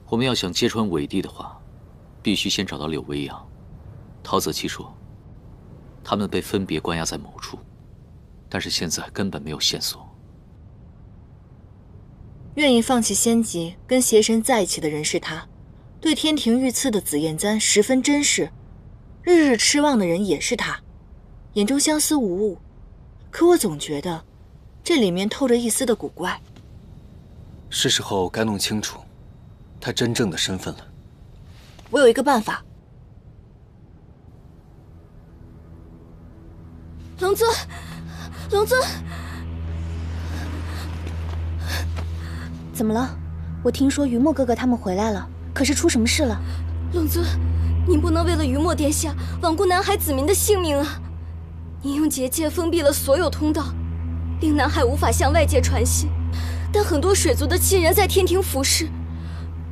我们要想揭穿伪帝的话，必须先找到柳微阳。陶子期说，他们被分别关押在某处，但是现在根本没有线索。愿意放弃仙籍跟邪神在一起的人是他，对天庭御赐的紫焰簪十分珍视，日日痴望的人也是他，眼中相思无误。可我总觉得这里面透着一丝的古怪。是时候该弄清楚他真正的身份了。我有一个办法。龙尊，龙尊，怎么了？我听说于墨哥哥他们回来了，可是出什么事了？龙尊，您不能为了于墨殿下罔顾南海子民的性命啊！您用结界封闭了所有通道，令南海无法向外界传信，但很多水族的亲人在天庭服侍，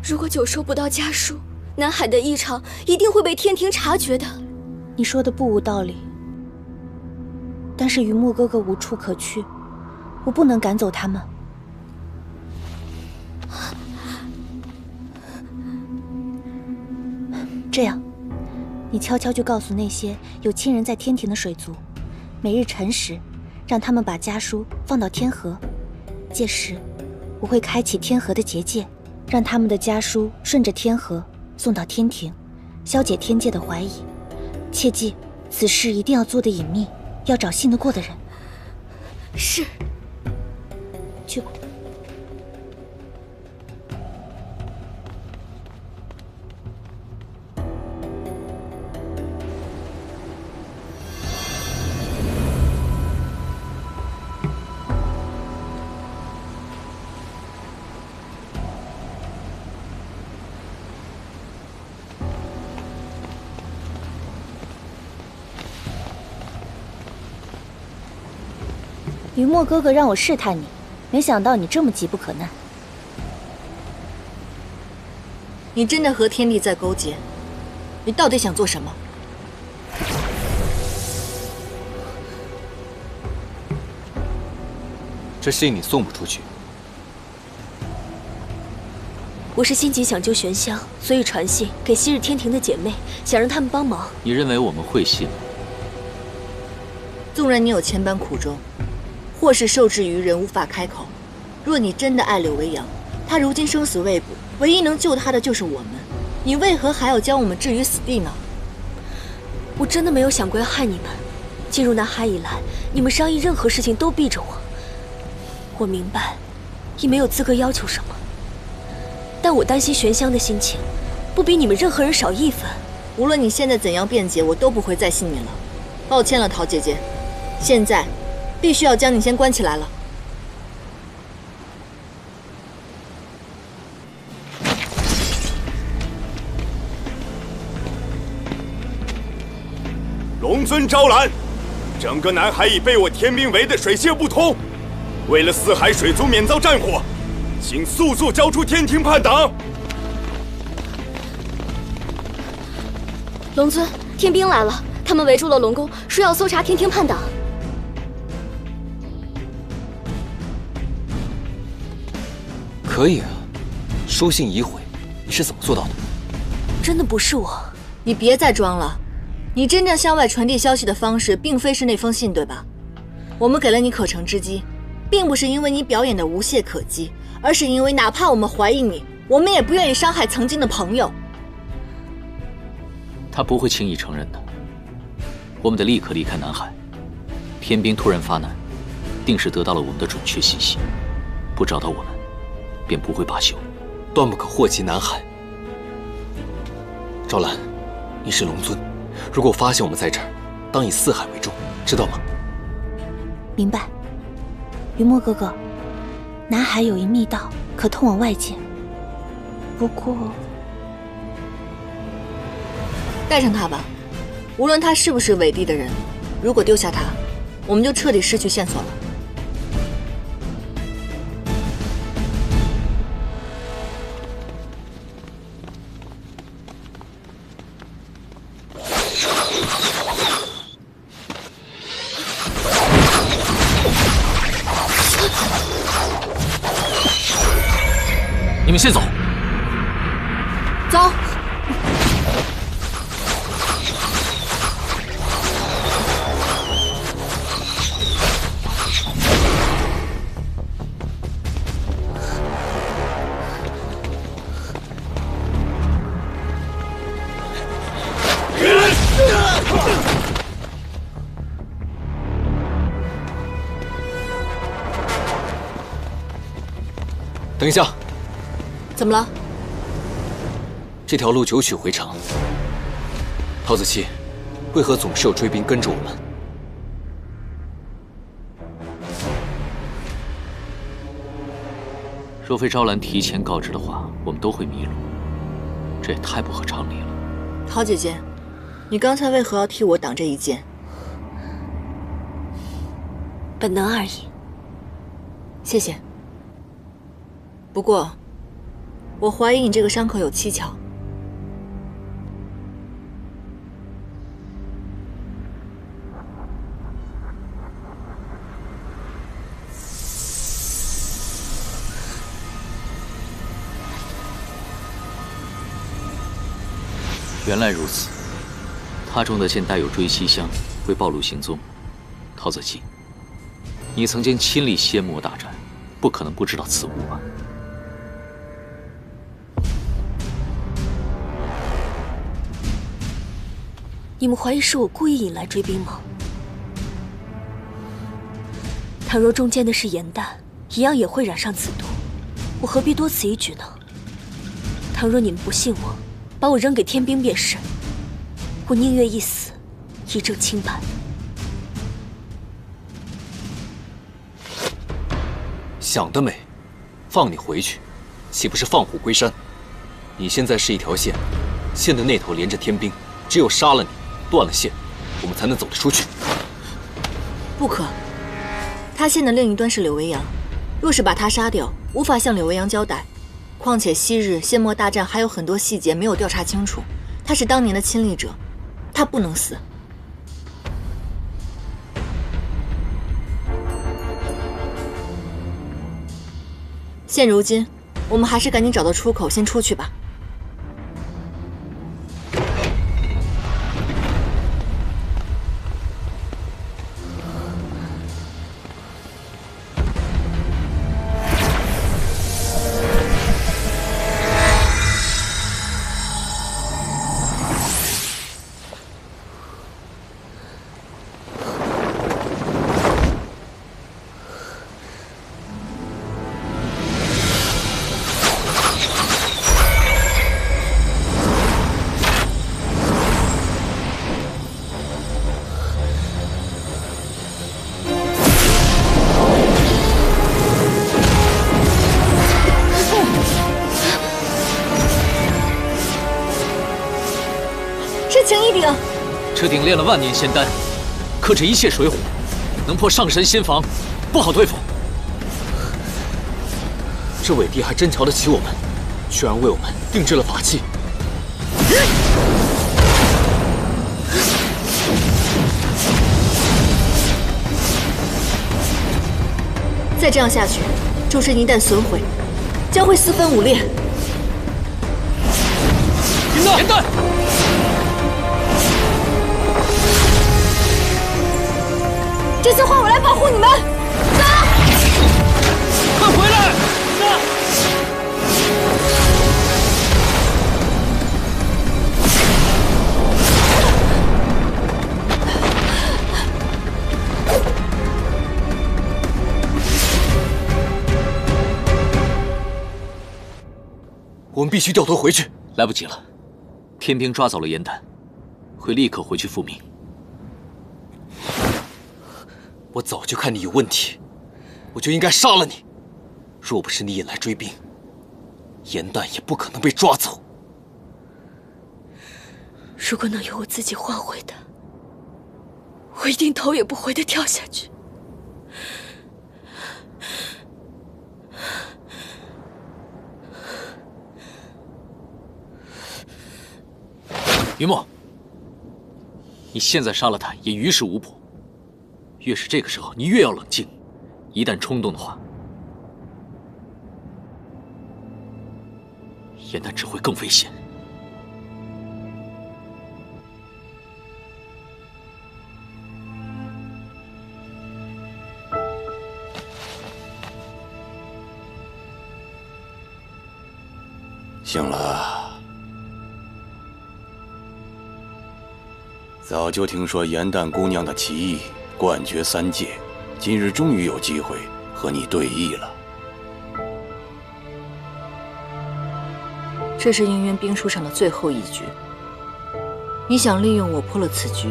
如果久收不到家书，南海的异常一定会被天庭察觉的。你说的不无道理，但是于墨哥哥无处可去，我不能赶走他们。这样，你悄悄去告诉那些有亲人在天庭的水族，每日辰时，让他们把家书放到天河。届时，我会开启天河的结界，让他们的家书顺着天河送到天庭，消解天界的怀疑。切记，此事一定要做得隐秘，要找信得过的人。是。去吧。于墨哥哥让我试探你，没想到你这么急不可耐。你真的和天帝在勾结？你到底想做什么？这信你送不出去。我是心急想救玄香，所以传信给昔日天庭的姐妹，想让她们帮忙。你认为我们会信吗？纵然你有千般苦衷，或是受制于人无法开口，若你真的爱柳微阳，他如今生死未卜，唯一能救他的就是我们，你为何还要将我们置于死地呢？我真的没有想过要害你们。进入南海以来，你们商议任何事情都避着我。我明白，亦没有资格要求什么，但我担心玄香的心情，不比你们任何人少一分。无论你现在怎样辩解，我都不会再信你了。抱歉了，陶姐姐，现在必须要将你先关起来了。龙尊招揽，整个南海已被我天兵围得水泄不通。为了四海水族免遭战火，请速速交出天庭叛党。龙尊，天兵来了，他们围住了龙宫，说要搜查天庭叛党。可以啊，书信已毁，你是怎么做到的？真的不是我。你别再装了，你真正向外传递消息的方式，并非是那封信，对吧？我们给了你可乘之机，并不是因为你表演的无懈可击，而是因为哪怕我们怀疑你，我们也不愿意伤害曾经的朋友。他不会轻易承认的。我们得立刻离开南海。天兵突然发难，定是得到了我们的准确信息，不找到我们，便不会罢休。断不可祸及南海。赵兰，你是龙尊，如果发现我们在这儿，当以四海为重，知道吗？明白。云墨哥哥，南海有一密道可通往外界，不过带上他吧，无论他是不是伪帝的人，如果丢下他，我们就彻底失去线索了。你们先走。走。等一下。怎么了？这条路久许回肠。陶子期，为何总是有追兵跟着我们？若非昭兰提前告知的话，我们都会迷路。这也太不合常理了。陶姐姐，你刚才为何要替我挡这一剑？本能而已。谢谢。不过，我怀疑你这个伤口有蹊跷。原来如此，他中的剑带有追息香，会暴露行踪。陶子期，你曾经亲历仙魔大战，不可能不知道此物吧？你们怀疑是我故意引来追兵吗？倘若中间的是颜淡，一样也会染上此毒，我何必多此一举呢？倘若你们不信我，把我扔给天兵便是，我宁愿一死，以证清白。想得美，放你回去，岂不是放虎归山？你现在是一条线，线的那头连着天兵，只有杀了你，断了线，我们才能走得出去。不可，他线的另一端是柳维阳，若是把他杀掉，无法向柳维阳交代。况且昔日仙魔大战还有很多细节没有调查清楚，他是当年的亲历者，他不能死。现如今，我们还是赶紧找到出口，先出去吧。情一鼎，这鼎炼了万年仙丹，克制一切水火，能破上神仙房，不好对付。这伪帝还真瞧得起我们，居然为我们定制了法器。再这样下去，周身一旦损毁，将会四分五裂。严淡，这次换我来保护你们。走，快回来！我们必须掉头回去，来不及了。天兵抓走了严丹，会立刻回去复命。我早就看你有问题，我就应该杀了你。若不是你引来追兵，严旦也不可能被抓走。如果能由我自己换回的，我一定头也不回地跳下去。云墨，你现在杀了他也于事无补。越是这个时候，你越要冷静。一旦冲动的话，严旦只会更危险。醒了。早就听说严旦姑娘的奇艺冠绝三界，今日终于有机会和你对弈了。这是应渊兵书上的最后一局。你想利用我破了此局，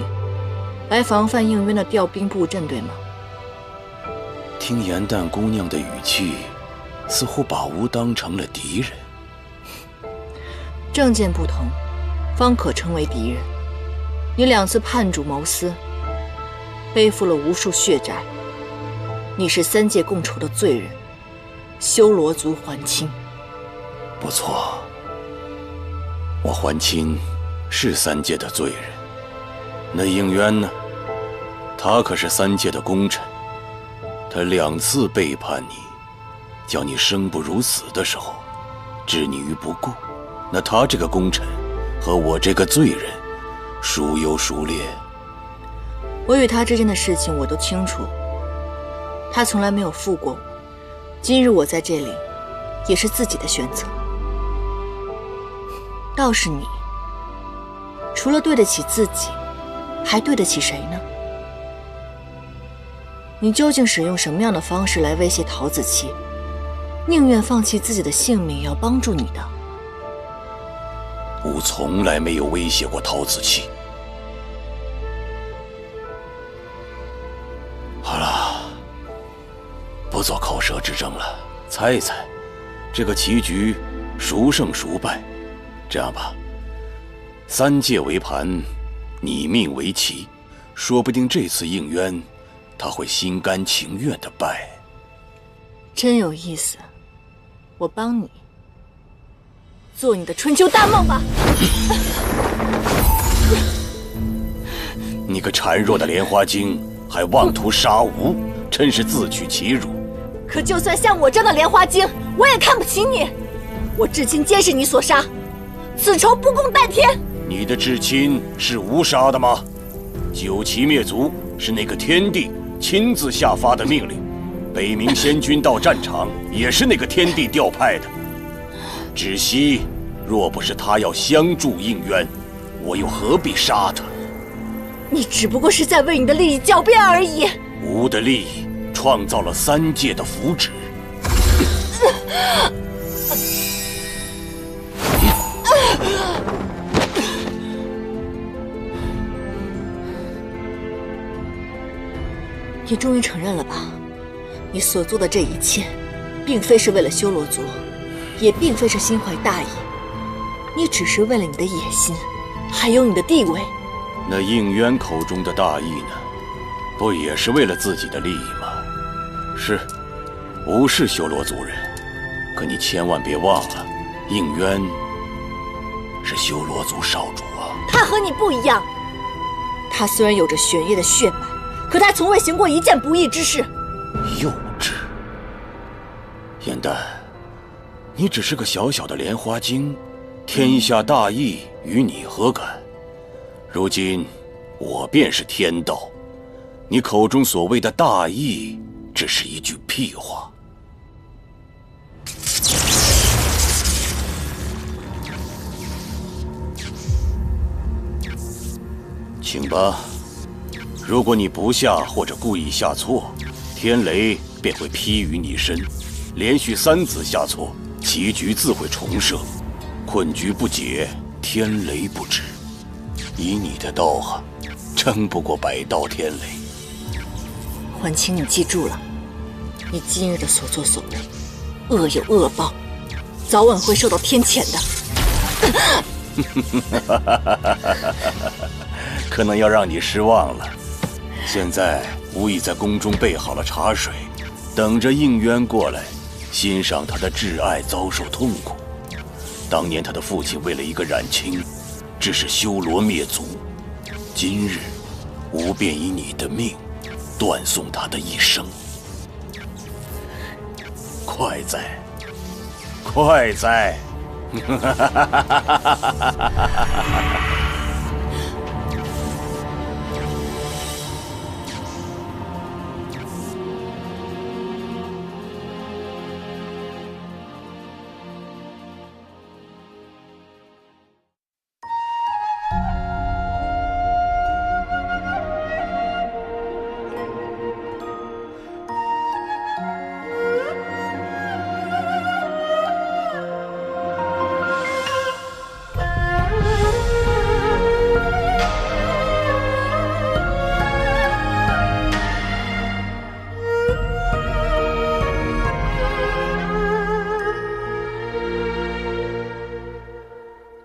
来防范应渊的调兵布阵，对吗？听严旦姑娘的语气，似乎把吾当成了敌人。政见不同，方可称为敌人。你2次叛主谋私，背负了无数血债。你是3界共仇的罪人，修罗族还清。不错，我还清是3界的罪人。那应渊呢？他可是3界的功臣，他2次背叛你，叫你生不如死的时候，置你于不顾。那他这个功臣和我这个罪人，孰优孰劣？我与他之间的事情我都清楚，他从来没有负过我。今日我在这里，也是自己的选择。倒是你，除了对得起自己，还对得起谁呢？你究竟使用什么样的方式来威胁陶子期，宁愿放弃自己的性命也要帮助你的？吾从来没有威胁过陶子期。好了，不做口舌之争了，猜一猜，这个棋局孰胜孰败？这样吧，3界为盘，你命为棋，说不定这次应渊，他会心甘情愿地败。真有意思，我帮你。做你的春秋大梦吧！你个孱弱的莲花精，还妄图杀吾，真是自取其辱。可就算像我这样的莲花精，我也看不起你。我至亲皆是你所杀，此仇不共戴天。你的至亲是吾杀的吗？九旗灭族是那个天帝亲自下发的命令，北冥仙君到战场也是那个天帝调派的。只惜，若不是他要相助应渊，我又何必杀他？你只不过是在为你的利益狡辩而已。吾的利益创造了3界的福祉。你终于承认了吧？你所做的这一切，并非是为了修罗族。也并非是心怀大义，你只是为了你的野心，还有你的地位。那应渊口中的大义呢？不也是为了自己的利益吗？是，吾是修罗族人，可你千万别忘了，应渊是修罗族少主啊。他和你不一样，他虽然有着玄烨的血脉，可他从未行过一件不义之事。幼稚，严旦。你只是个小小的莲花精，天下大义与你何干？如今我便是天道，你口中所谓的大义，只是一句屁话。请吧，如果你不下或者故意下错，天雷便会劈于你身，连续3子下错。棋局自会重设，困局不解，天雷不止。以你的道行，撑不过100道天雷。还清，你记住了，你今日的所作所为，恶有恶报，早晚会受到天谴的。可能要让你失望了。现在吾已在宫中备好了茶水，等着应渊过来欣赏他的挚爱遭受痛苦。当年他的父亲为了一个冉青，致使修罗灭族。今日吾便以你的命断送他的一生。快哉，快哉！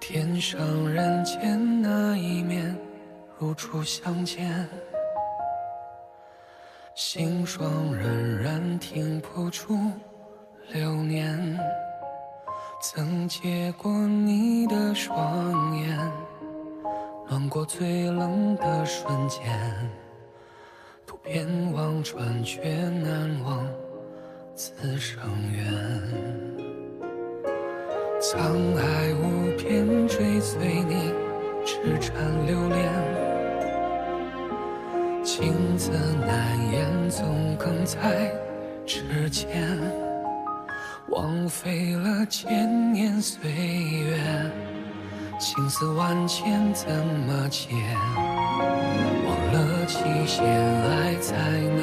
天上人间那一面，如初相见。心霜仍然停不住流年，曾接过你的双眼，暖过最冷的瞬间。渡边望穿，却难忘此生缘。沧海无边，追随你，痴缠留恋。情字难言，总哽在指尖。枉费了千年岁月，情丝万千怎么解？忘了期限，爱才能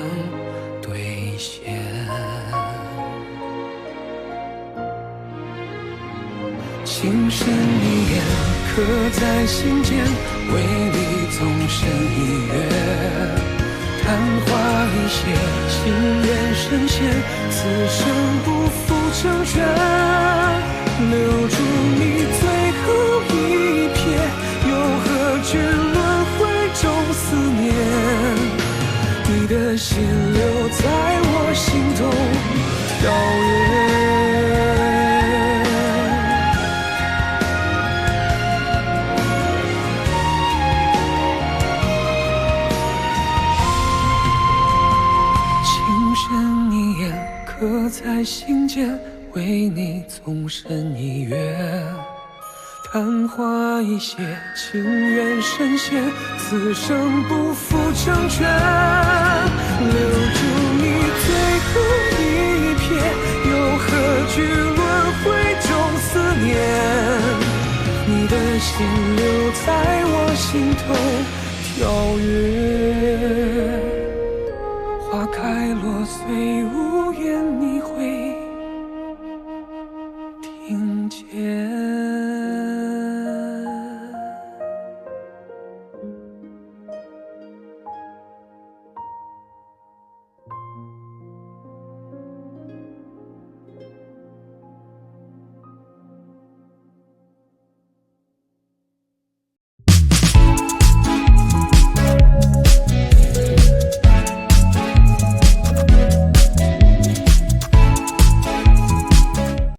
兑现。情深一眼，刻在心间，为你纵身一跃。昙花一现，情缘深陷，此生不负成全。留住你最后一瞥，又何惧轮回中思念？你的心留在我心中跳跃。刻在心间，为你纵身一跃。昙花一现，情缘深陷，此生不负成全。留